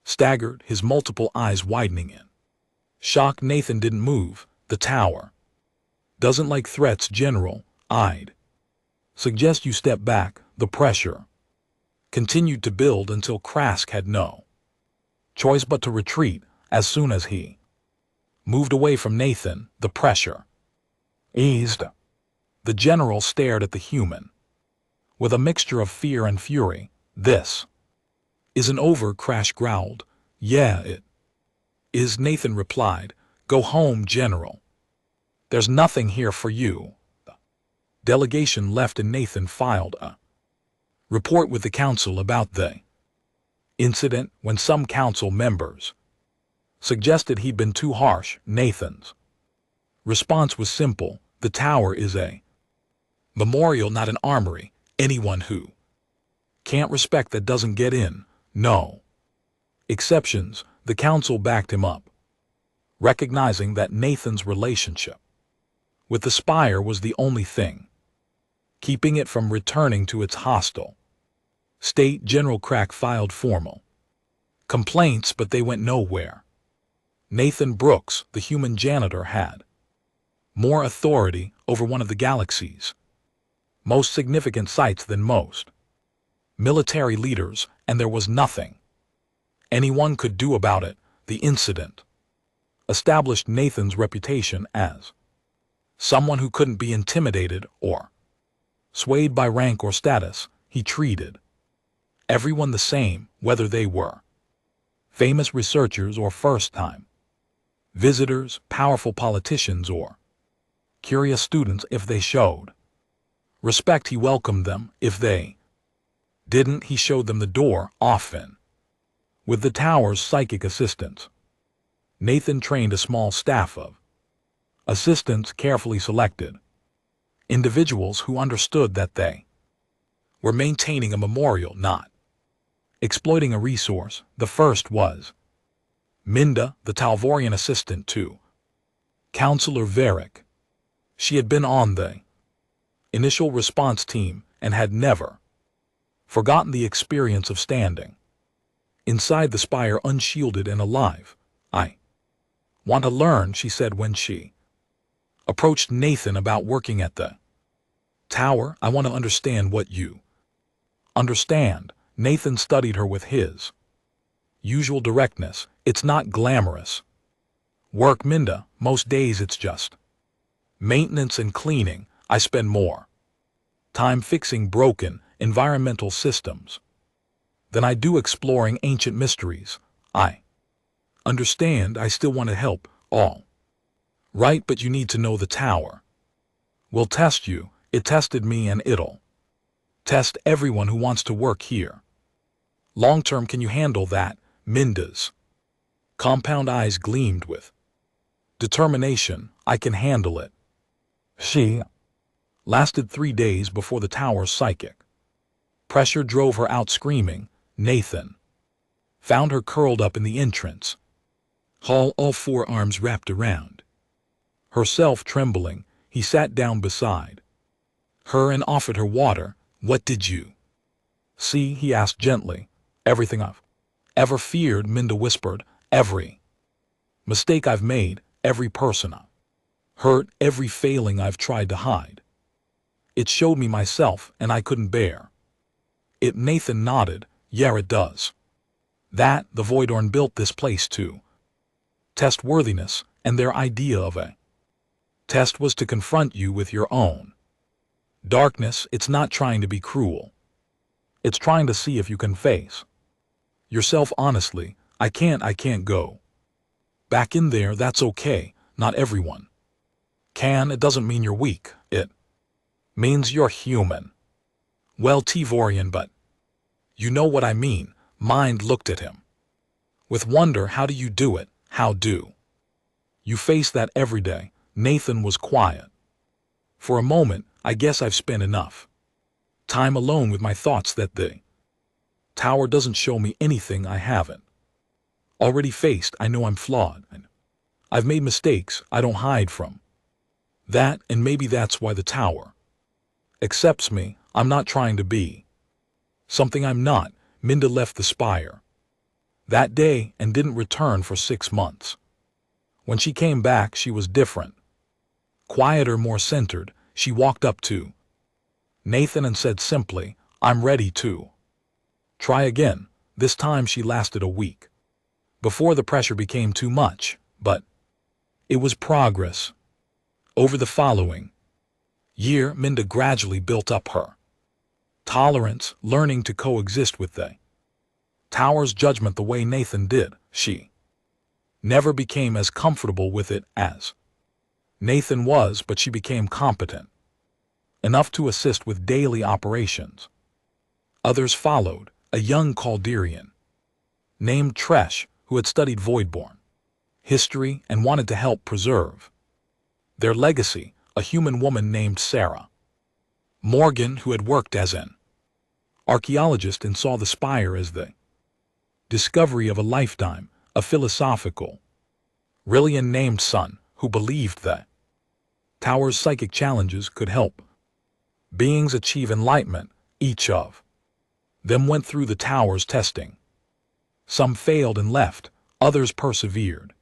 staggered, his multiple eyes widening in shock. Nathan didn't move. The tower doesn't like threats, General. I'd suggest you step back. The pressure continued to build until Krask had no choice but to retreat. As soon as he moved away from Nathan, the pressure eased. The general stared at the human with a mixture of fear and fury. This isn't over, Crash growled. Yeah, it is, Nathan replied. Go home, General. There's nothing here for you. The delegation left, and Nathan filed a report with the council about the incident. When some council members suggested he'd been too harsh, Nathan's response was simple. The tower is a memorial, not an armory. Anyone who can't respect that doesn't get in. No exceptions. The council backed him up, recognizing that Nathan's relationship with the spire was the only thing keeping it from returning to its hostile state. General Crack filed formal complaints, but they went nowhere. Nathan Brooks, the human janitor, had more authority over one of the galaxy's most significant sites than most military leaders, and there was nothing anyone could do about it. The incident established Nathan's reputation as someone who couldn't be intimidated or swayed by rank or status. He treated everyone the same, whether they were famous researchers or first-time visitors, powerful politicians or curious students. If they showed respect, he welcomed them. If they didn't, he showed them the door. Often, with the tower's psychic assistants, Nathan trained a small staff of assistants, carefully selected individuals who understood that they were maintaining a memorial, not exploiting a resource. The first was Minda, the Talvorian assistant to Counselor Varick. She had been on the initial response team and had never forgotten the experience of standing inside the spire unshielded and alive. "I want to learn," she said when she approached Nathan about working at the tower. "I want to understand what you understand." Nathan studied her with his usual directness. "It's not glamorous work, Minda. Most days it's just maintenance and cleaning. I spend more time fixing broken environmental systems than I do exploring ancient mysteries. I understand. I still want to help. All right, but you need to know the tower will test you. It tested me, and it'll test everyone who wants to work here. Long term, can you handle that?" Minda's compound eyes gleamed with determination. "I can handle it." She lasted 3 days before the tower's psychic pressure drove her out screaming. Nathan found her curled up in the entrance hall, all 4 arms wrapped around herself. Trembling, he sat down beside her and offered her water. "What did you see?" he asked gently. "Everything I've ever feared," Minda whispered. "Every mistake I've made, every person I've hurt, every failing I've tried to hide. It showed me myself, and I couldn't bear it." Nathan nodded. "Yeah, it does that. The Voidorn built this place to test worthiness, and their idea of a test was to confront you with your own darkness. It's not trying to be cruel. It's trying to see if you can face yourself honestly." I can't go back in there." "That's okay. Not everyone can. It doesn't mean you're weak. It means you're human." "Well, Tivorian, but you know what I mean." Mind looked at him with wonder. "How do you do it? How do you face that every day?" Nathan was quiet for a moment. "I guess I've spent enough time alone with my thoughts that the tower doesn't show me anything I haven't already faced. I know I'm flawed, and I've made mistakes. I don't hide from that, and maybe that's why the tower accepts me. I'm not trying to be something I'm not." Minda left the spire that day and didn't return for 6 months. When she came back, she was different, quieter, more centered. She walked up to Nathan and said simply, "I'm ready to try again." This time she lasted a week before the pressure became too much, but it was progress. Over the following year, Minda gradually built up her tolerance, learning to coexist with the tower's judgment the way Nathan did. She never became as comfortable with it as Nathan was, but she became competent enough to assist with daily operations. Others followed. A young Calderian named Tresh, who had studied Voidborn history and wanted to help preserve their legacy. A human woman named Sarah Morgan, who had worked as an archaeologist and saw the spire as the discovery of a lifetime. A philosophical Rillian named Sun, who believed that Tower's psychic challenges could help beings achieve enlightenment. Each of them went through the tower's testing. Some failed and left, others persevered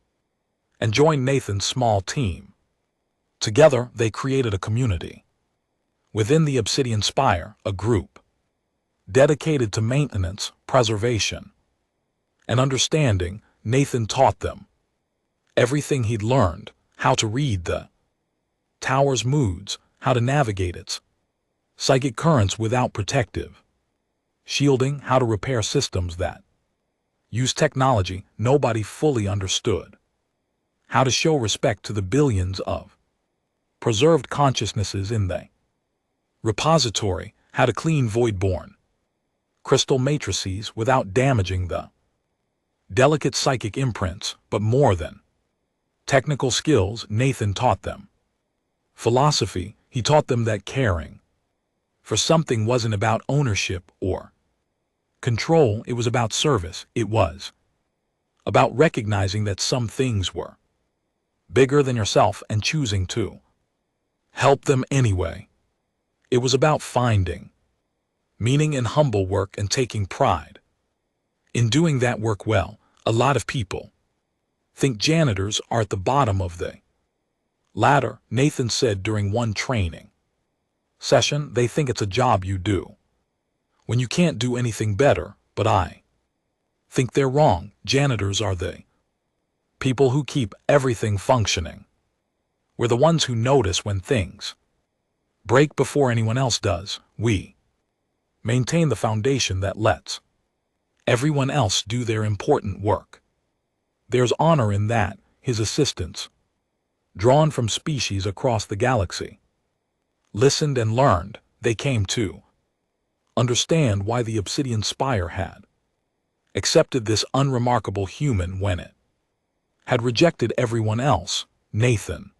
and joined Nathan's small team. Together, they created a community. Within the Obsidian Spire, a group dedicated to maintenance, preservation, and understanding. Nathan taught them everything he'd learned: how to read the tower's moods, how to navigate its psychic currents without protective shielding, how to repair systems that use technology nobody fully understood, how to show respect to the billions of preserved consciousnesses in the repository, how to clean void-born crystal matrices without damaging the delicate psychic imprints. But more than technical skills, Nathan taught them philosophy. He taught them that caring for something wasn't about ownership or control, it was about service. It was about recognizing that some things were bigger than yourself and choosing to help them anyway. It was about finding meaning in humble work and taking pride in doing that work well. A lot of people think janitors are at the bottom of the ladder, Nathan said during one training session. They think it's a job you do when you can't do anything better, but I think they're wrong. Janitors are the people who keep everything functioning. We're the ones who notice when things break before anyone else does. We maintain the foundation that lets everyone else do their important work. There's honor in that. His assistants, drawn from species across the galaxy, listened and learned. They came to understand why the Obsidian Spire had accepted this unremarkable human when it had rejected everyone else. Nathan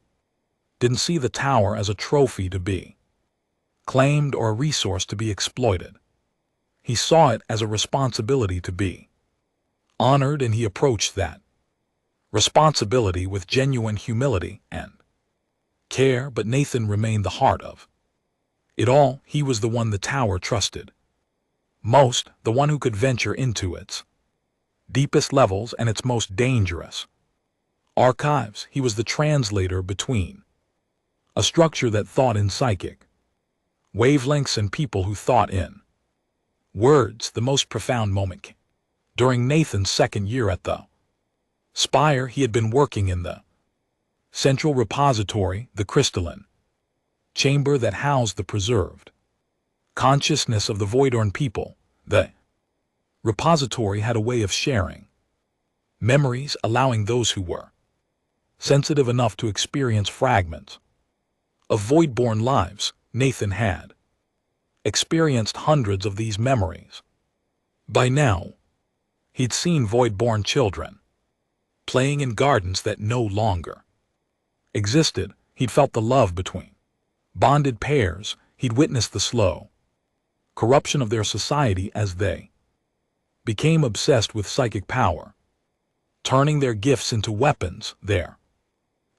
didn't see the tower as a trophy to be claimed or a resource to be exploited. He saw it as a responsibility to be honored, and he approached that responsibility with genuine humility and care. But Nathan remained the heart of it all. He was the one the tower trusted most, the one who could venture into its deepest levels and its most dangerous archives. He was the translator between a structure that thought in psychic wavelengths and people who thought in words. The most profound moment during Nathan's second year at the Spire. He had been working in the central repository, the crystalline chamber that housed the preserved consciousness of the Voidorn people. The repository had a way of sharing memories, allowing those who were sensitive enough to experience fragments of Voidborn lives. Nathan had experienced hundreds of these memories. By now, he'd seen Voidborn children playing in gardens that no longer existed. He'd felt the love between bonded pairs. He'd witnessed the slow corruption of their society as they became obsessed with psychic power, turning their gifts into weapons, their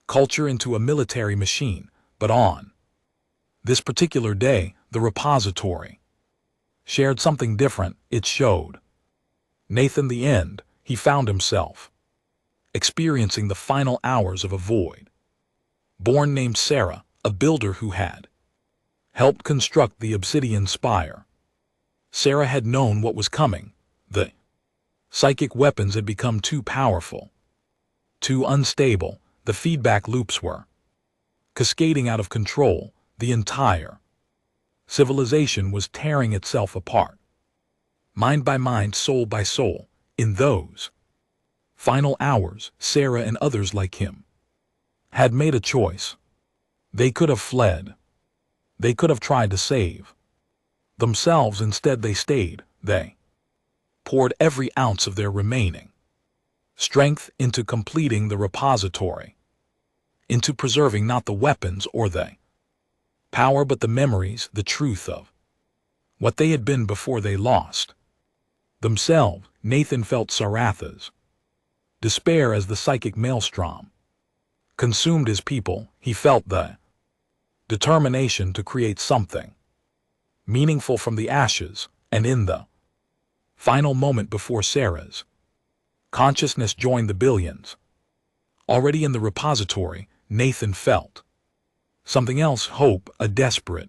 culture into a military machine. But on this particular day, the repository shared something different. It showed Nathan the end. He found himself experiencing the final hours of a void-born named Sarah, a builder who had helped construct the Obsidian Spire. Sarah had known what was coming. The psychic weapons had become too powerful, too unstable. The feedback loops were cascading out of control. The entire civilization was tearing itself apart, mind by mind, soul by soul. In those final hours, Sarah and others like him had made a choice. They could have fled. They could have tried to save themselves. Instead, they stayed. They poured every ounce of their remaining strength into completing the repository, into preserving not the weapons or the power, but the memories, the truth of what they had been before they lost themselves. Nathan felt Saratha's despair as the psychic maelstrom consumed his people. He felt the determination to create something meaningful from the ashes, and in the final moment before Sarah's consciousness joined the billions. Already in the repository, Nathan felt something else, hope, a desperate,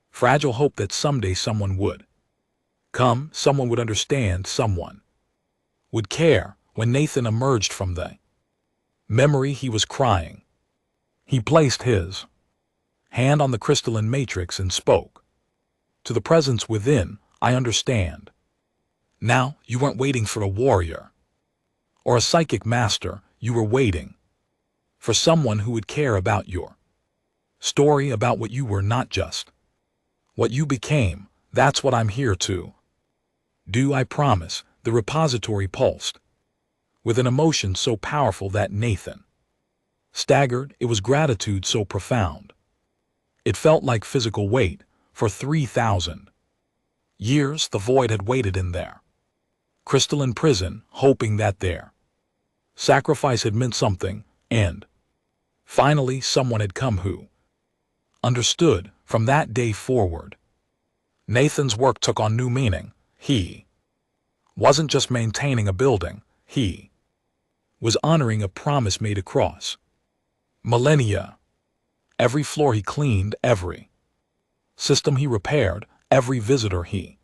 fragile hope that someday someone would come, someone would understand, someone would care. When Nathan emerged from the memory, he was crying. He placed his hand on the crystalline matrix and spoke to the presence within. I understand. Now, you weren't waiting for a warrior or a psychic master. You were waiting for someone who would care about your story, about what you were, not just what you became. That's what I'm here to do, I promise. The repository pulsed with an emotion so powerful that Nathan staggered. It was gratitude so profound. It felt like physical weight. For 3,000 years, the void had waited in their crystalline prison, hoping that their sacrifice had meant something, and finally someone had come who understood. From that day forward, Nathan's work took on new meaning. He wasn't just maintaining a building, he was honoring a promise made across millennia. Every floor he cleaned, every system he repaired, every visitor he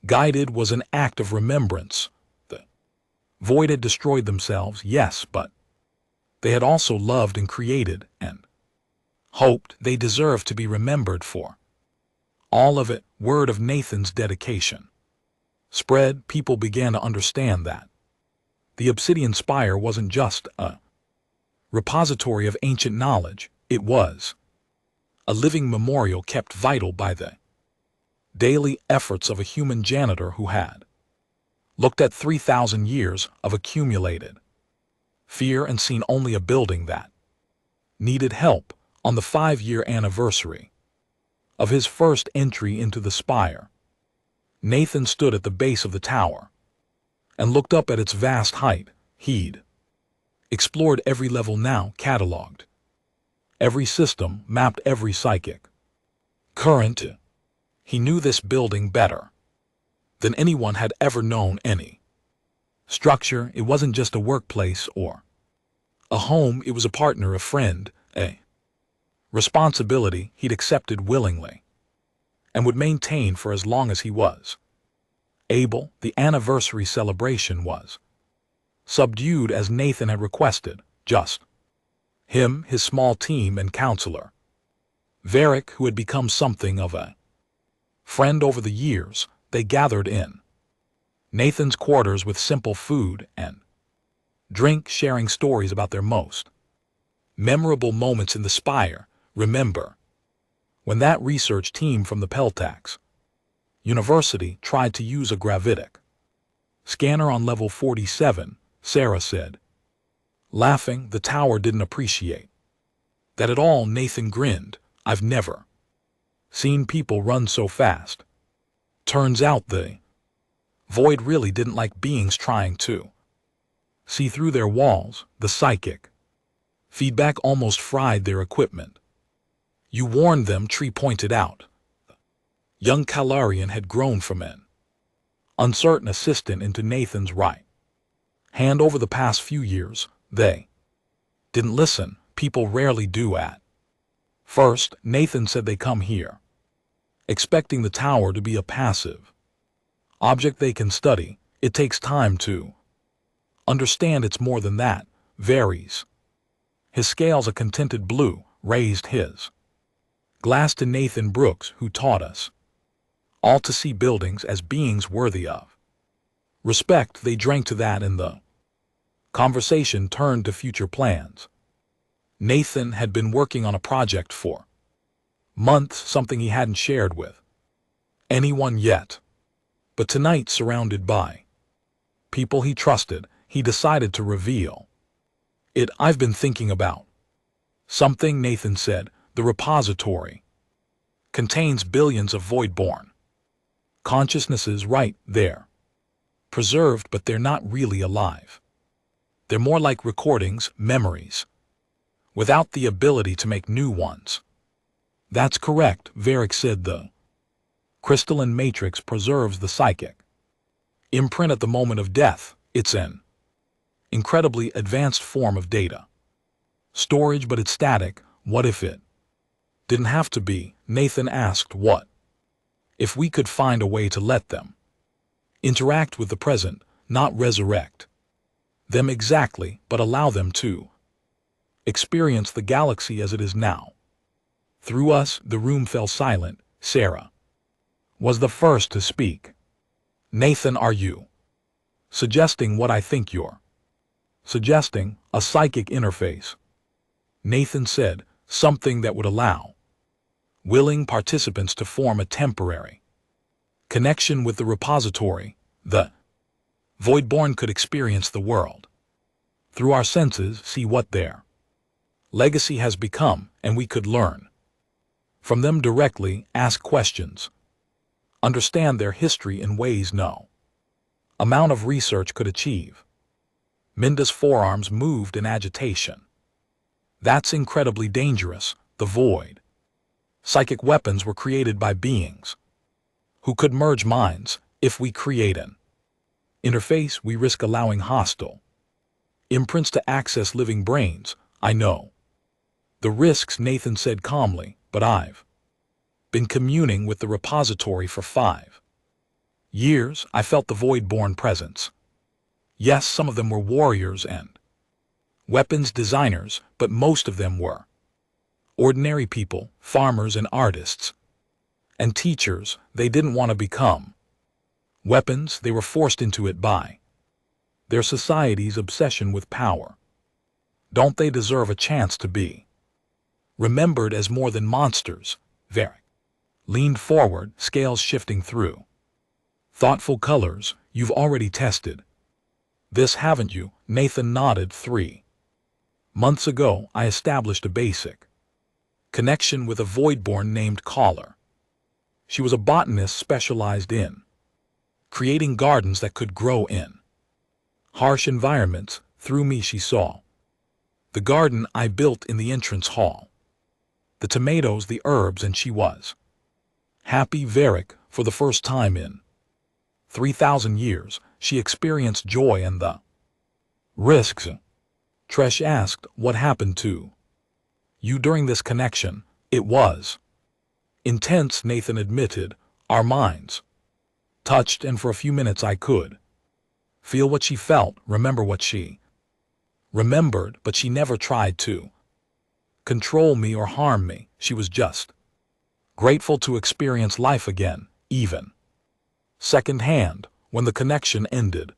guided was an act of remembrance. The void had destroyed themselves, yes, but they had also loved and created and hoped. They deserved to be remembered for all of it. Word of Nathan's dedication spread. People began to understand that the Obsidian Spire wasn't just a repository of ancient knowledge, it was a living memorial kept vital by the daily efforts of a human janitor who had looked at 3,000 years of accumulated fear and seen only a building that needed help. On the 5-year anniversary of his first entry into the spire, Nathan stood at the base of the tower and looked up at its vast height. He'd explored every level, now cataloged every system, mapped every psychic current. He knew this building better than anyone had ever known any structure. It wasn't just a workplace or a home, it was a partner, a friend, a responsibility he'd accepted willingly and would maintain for as long as he was able. The anniversary celebration was subdued as Nathan had requested. Just him, his small team, and counselor Varric, who had become something of a friend over the years. They gathered in Nathan's quarters with simple food and drink, sharing stories about their most memorable moments in the spire. Remember when that research team from the Peltax University tried to use a gravitic scanner on level 47, Sarah said, laughing. The tower didn't appreciate that at all. Nathan grinned. I've never seen people run so fast. Turns out the void really didn't like beings trying to see through their walls. The psychic feedback almost fried their equipment. You warned them, Tree pointed out. Young Calarian had grown from an uncertain assistant into Nathan's right hand over the past few years. They didn't listen. People rarely do at first. Nathan said they come here expecting the tower to be a passive object they can study. It takes time to understand it's more than that. Varies. His scales a contented blue, raised his glass to Nathan Brooks, who taught us all to see buildings as beings worthy of respect. They drank to that and the conversation turned to future plans. Nathan had been working on a project for months, something he hadn't shared with anyone yet. But tonight, surrounded by people he trusted, he decided to reveal it. I've been thinking about something, Nathan said. The repository contains billions of void-born consciousnesses right there, preserved, but they're not really alive. They're more like recordings, memories, without the ability to make new ones. That's correct, Varick said. The crystalline matrix preserves the psychic imprint at the moment of death. It's an incredibly advanced form of data storage, but it's static. What if it didn't have to be? Nathan asked. What if we could find a way to let them interact with the present, not resurrect them exactly, but allow them to experience the galaxy as it is now? Through us. The room fell silent. Sarah was the first to speak. Nathan, are you suggesting what I think you're suggesting? A psychic interface, Nathan said, something that would allow willing participants to form a temporary connection with the repository. The Voidborn could experience the world through our senses, see what their legacy has become, and we could learn from them directly, ask questions, understand their history in ways no amount of research could achieve. Minda's forearms moved in agitation. That's incredibly dangerous. The void psychic weapons were created by beings who could merge minds. If we create an interface, we risk allowing hostile imprints to access living brains. I know the risks, Nathan said calmly, but I've been communing with the repository for 5 years. I felt the Voidborn presence. Yes, some of them were warriors and weapons designers, but most of them were ordinary people, farmers and artists and teachers. They didn't want to become weapons. They were forced into it by their society's obsession with power. Don't they deserve a chance to be remembered as more than monsters? Varick leaned forward, scales shifting through thoughtful colors. You've already tested this, haven't you? Nathan nodded. 3 months ago, I established a basic connection with a Voidborn named Caller. She was a botanist specialized in creating gardens that could grow in harsh environments. Through me, she saw the garden I built in the entrance hall, the tomatoes, the herbs, and she was happy. Varick, for the first time in 3,000 years, she experienced joy and the risks. Tresh asked, what happened to you during this connection? It was intense, Nathan admitted. Our minds touched, and for a few minutes I could feel what she felt, remember what she remembered, but she never tried to control me or harm me. She was just grateful to experience life again, even secondhand. When the connection ended,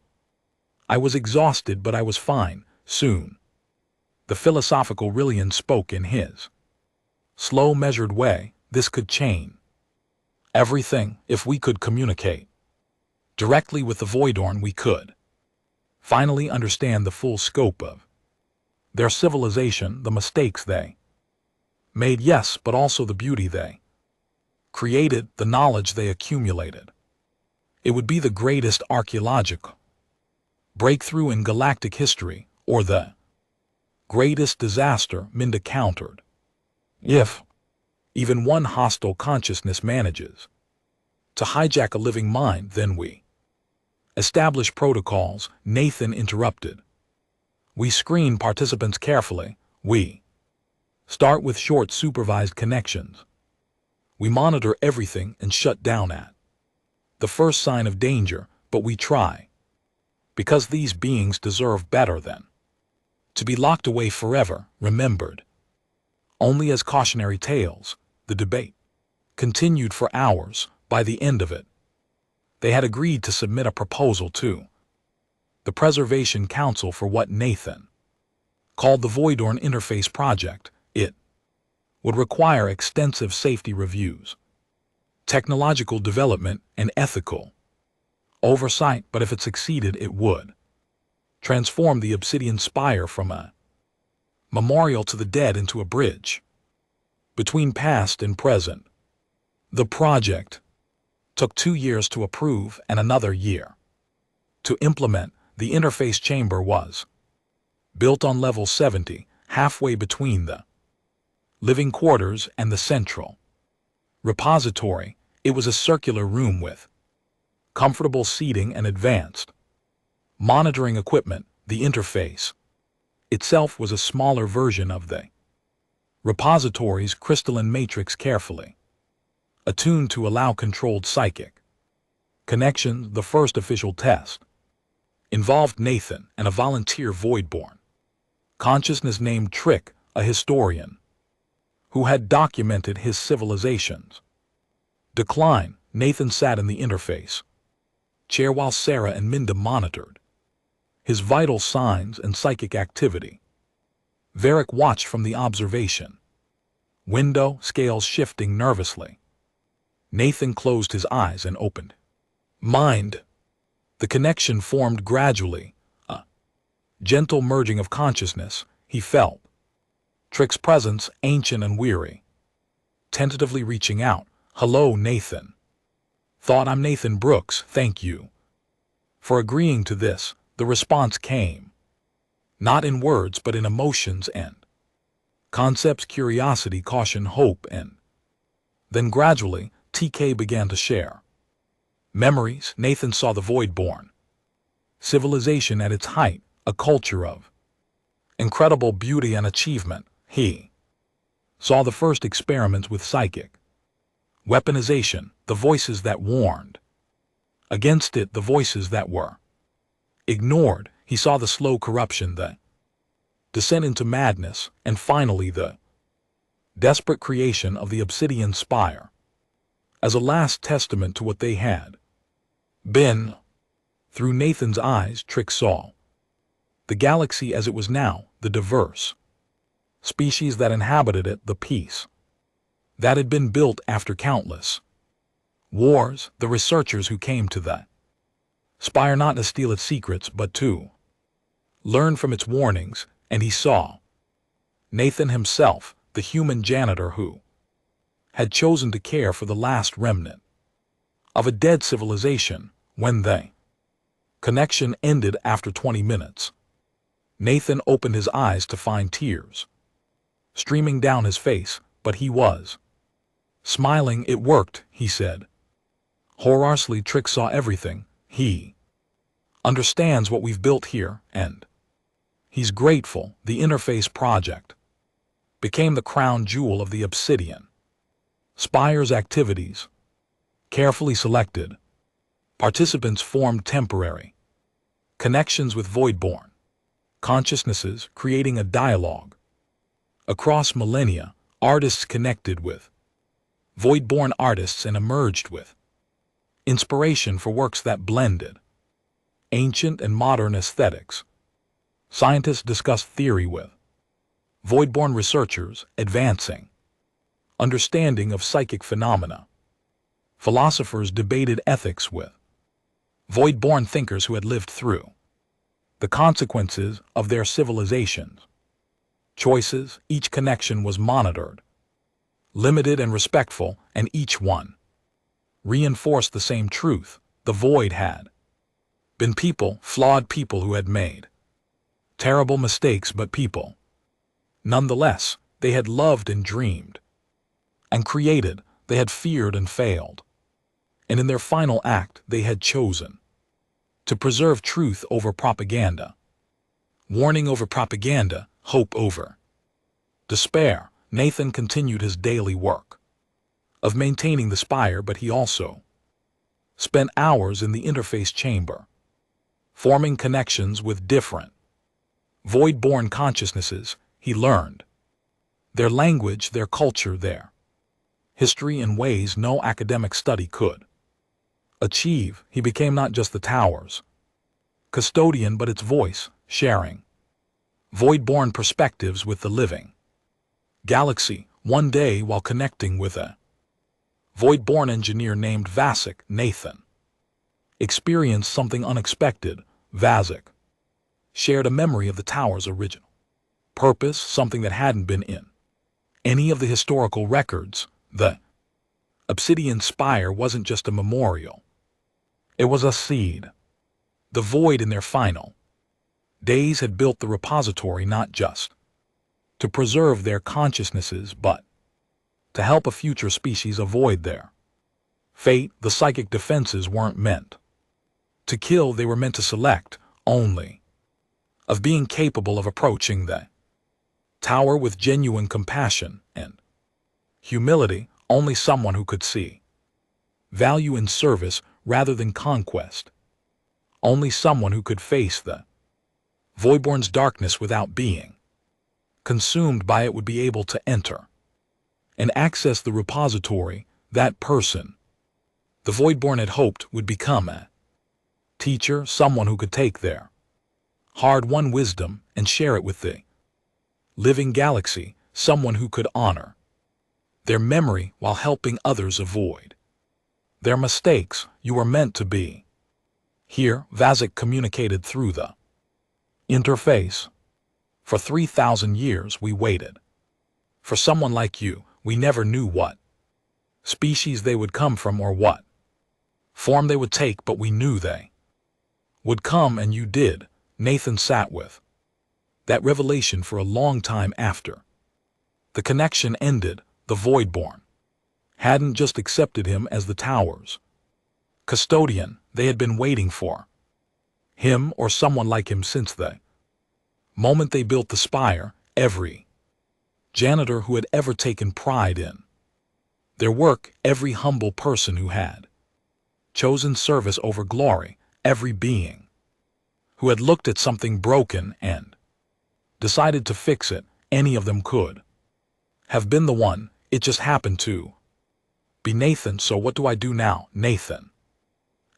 I was exhausted, but I was fine. Soon, the philosophical Rillian spoke in his slow, measured way. This could change everything. If we could communicate directly with the Voidborn, we could finally understand the full scope of their civilization, the mistakes they made, yes, but also the beauty they created, the knowledge they accumulated. It would be the greatest archaeological breakthrough in galactic history, or the greatest disaster, Minda countered. If even one hostile consciousness manages to hijack a living mind, then we establish protocols, Nathan interrupted. We screen participants carefully. We start with short supervised connections. We monitor everything and shut down at the first sign of danger, but we try, because these beings deserve better than to be locked away forever, remembered only as cautionary tales. The debate continued for hours. By the end of it, they had agreed to submit a proposal to the Preservation Council for what Nathan called the Voidborn Interface Project. It would require extensive safety reviews, technological development, and ethical oversight, but if it succeeded, it would transform the Obsidian Spire from a memorial to the dead into a bridge between past and present. The project took 2 years to approve and another year to implement. The interface chamber was built on level 70, halfway between the living quarters and the central Repository. It was a circular room with comfortable seating and advanced monitoring equipment. The interface itself was a smaller version of the repository's crystalline matrix, carefully attuned to allow controlled psychic connections. The first official test involved Nathan and a volunteer void-born consciousness named Trick, a historian who had documented his civilization's decline. Nathan sat in the interface chair while Sarah and Minda monitored his vital signs and psychic activity. Varric watched from the observation window, scales shifting nervously. Nathan closed his eyes and opened mind. The connection formed gradually, a gentle merging of consciousness. He felt Trick's presence, ancient and weary, tentatively reaching out. Hello, Nathan. Thought I'm Nathan Brooks, thank you for agreeing to this. The response came, not in words but in emotions and concepts: curiosity, caution, hope, and then gradually TK began to share memories. Nathan saw the void-born civilization at its height, a culture of incredible beauty and achievement. He saw the first experiments with psychic weaponization, the voices that warned against it, the voices that were ignored. He saw the slow corruption, the descent into madness, and finally the desperate creation of the obsidian spire as a last testament to what they had been. Through Nathan's eyes, Trick saw the galaxy as it was now, the diverse species that inhabited it, the peace that had been built after countless wars, the researchers who came to the spire not to steal its secrets but to learn from its warnings. And he saw Nathan himself, the human janitor who had chosen to care for the last remnant of a dead civilization. When the connection ended after 20 minutes, Nathan opened his eyes to find tears streaming down his face, but he was smiling. It worked, he said. Horrorously, Trick saw everything. He understands what we've built here, and he's grateful. The interface project became the crown jewel of the Obsidian Spire's activities. Carefully selected participants formed temporary connections with void-born consciousnesses, creating a dialogue across millennia. Artists connected with void-born artists and emerged with inspiration for works that blended ancient and modern aesthetics. Scientists discussed theory with void-born researchers, advancing understanding of psychic phenomena. Philosophers debated ethics with void-born thinkers who had lived through the consequences of their civilizations' choices. Each connection was monitored, limited and respectful, and each one reinforced the same truth: the void had been people, flawed people who had made terrible mistakes, but people nonetheless. They had loved and dreamed and created. They had feared and failed, and in their final act they had chosen to preserve truth over propaganda, warning over propaganda, hope over despair. Nathan continued his daily work of maintaining the spire, but he also spent hours in the interface chamber, forming connections with different void-born consciousnesses. He learned their language, their culture, their history in ways no academic study could achieve. He became not just the tower's custodian, but its voice, sharing void-born perspectives with the living galaxy. One day, while connecting with a void-born engineer named Vasic, Nathan experienced something unexpected. Vasic shared a memory of the tower's original purpose, something that hadn't been in any of the historical records. The Obsidian Spire wasn't just a memorial. It was a seed. The void in their final days had built the repository not just to preserve their consciousnesses, but to help a future species avoid their fate. The psychic defenses weren't meant to kill, they were meant to select only of being capable of approaching the tower with genuine compassion and humility, only someone who could see value in service rather than conquest, only someone who could face the Voidborn's darkness without being consumed by it would be able to enter and access the repository. That person the Voidborn had hoped would become a teacher, someone who could take their hard-won wisdom and share it with the living galaxy, someone who could honor their memory while helping others avoid their mistakes. You were meant to be here, Vazek communicated through the interface. For 3,000 years we waited for someone like you. We never knew what species they would come from or what form they would take, but we knew they would come, and you did. Nathan sat with that revelation for a long time after the connection ended. The Voidborn hadn't just accepted him as the tower's custodian, they had been waiting for him or someone like him since the moment they built the spire. Every janitor who had ever taken pride in their work, every humble person who had chosen service over glory, every being who had looked at something broken and decided to fix it, any of them could have been the one. It just happened to be Nathan. So what do I do now? Nathan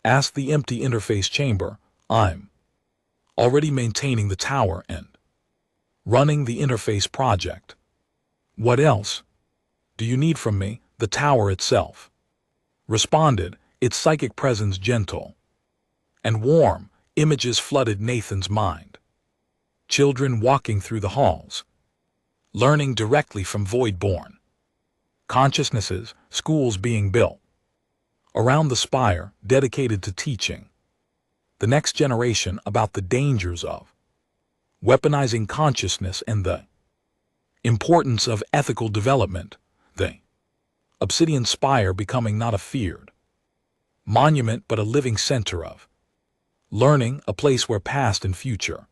asked the empty interface chamber. I'm already maintaining the tower and running the interface project. What else do you need from me? The tower itself responded, its psychic presence gentle and warm. Images flooded Nathan's mind. Children walking through the halls, learning directly from Voidborn consciousnesses, schools being built around the spire dedicated to teaching the next generation about the dangers of weaponizing consciousness and the importance of ethical development. The Obsidian Spire becoming not a feared monument but a living center of learning, a place where past and future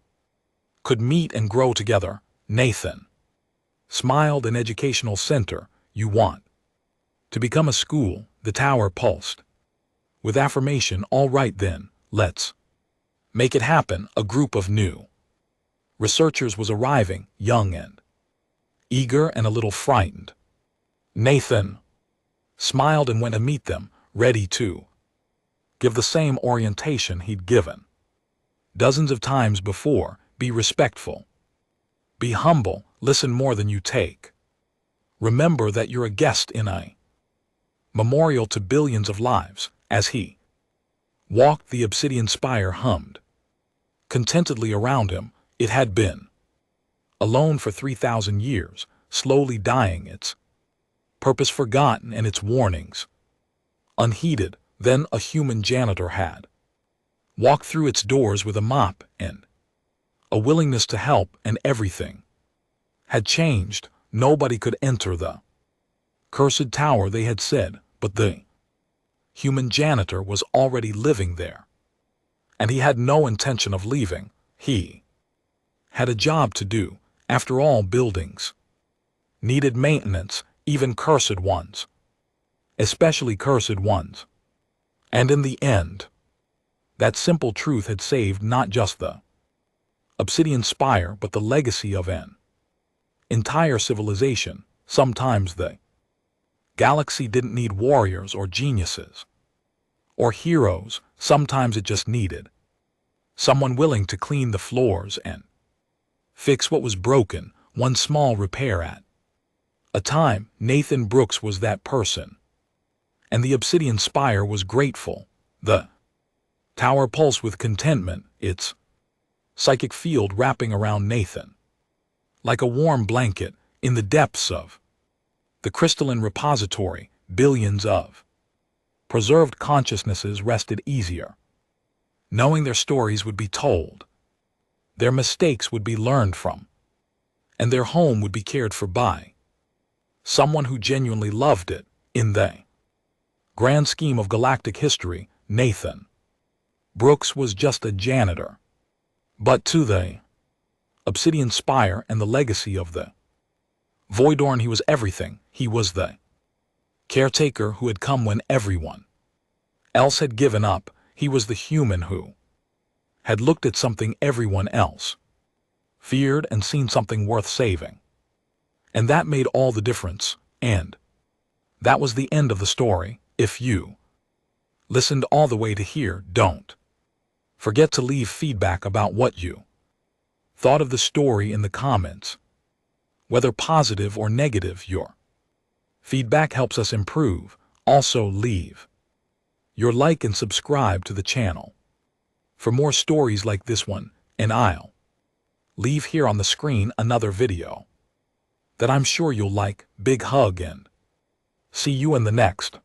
could meet and grow together. Nathan smiled. An educational center. You want to become a school? The tower pulsed with affirmation. All right then, let's make it happen. A group of new researchers was arriving, young and eager and a little frightened. Nathan smiled and went to meet them, ready to give the same orientation he'd given dozens of times before. Be respectful. Be humble. Listen more than you take. Remember that you're a guest in a memorial to billions of lives. As he walked, the Obsidian Spire hummed contentedly around him. It had been alone for 3,000 years, slowly dying, its purpose forgotten and its warnings unheeded. Then a human janitor had walked through its doors with a mop and a willingness to help, and everything had changed. Nobody could enter the cursed tower, they had said, but the human janitor was already living there, and he had no intention of leaving. He had a job to do. After all, buildings needed maintenance, even cursed ones, especially cursed ones. And in the end, that simple truth had saved not just the Obsidian Spire but the legacy of an entire civilization. Sometimes the galaxy didn't need warriors or geniuses or heroes. Sometimes it just needed someone willing to clean the floors and fix what was broken, one small repair at a time. Nathan Brooks was that person, and the Obsidian Spire was grateful. The tower pulsed with contentment, its psychic field wrapping around Nathan like a warm blanket. In the depths of the crystalline repository, billions of preserved consciousnesses rested easier, knowing their stories would be told, their mistakes would be learned from, and their home would be cared for by Someone who genuinely loved it in the grand scheme of galactic history. Nathan Brooks was just a janitor. But to the Obsidian Spire and the legacy of the Voidorn, he was everything. He was the caretaker who had come when everyone else had given up. He was the human who had looked at something everyone else feared and seen something worth saving. And that made all the difference. And that was the end of the story. If you listened all the way to here, don't forget to leave feedback about what you thought of the story in the comments. Whether positive or negative, your feedback helps us improve. Also, leave your like and subscribe to the channel for more stories like this one, and I'll leave here on the screen another video that I'm sure you'll like. Big hug and see you in the next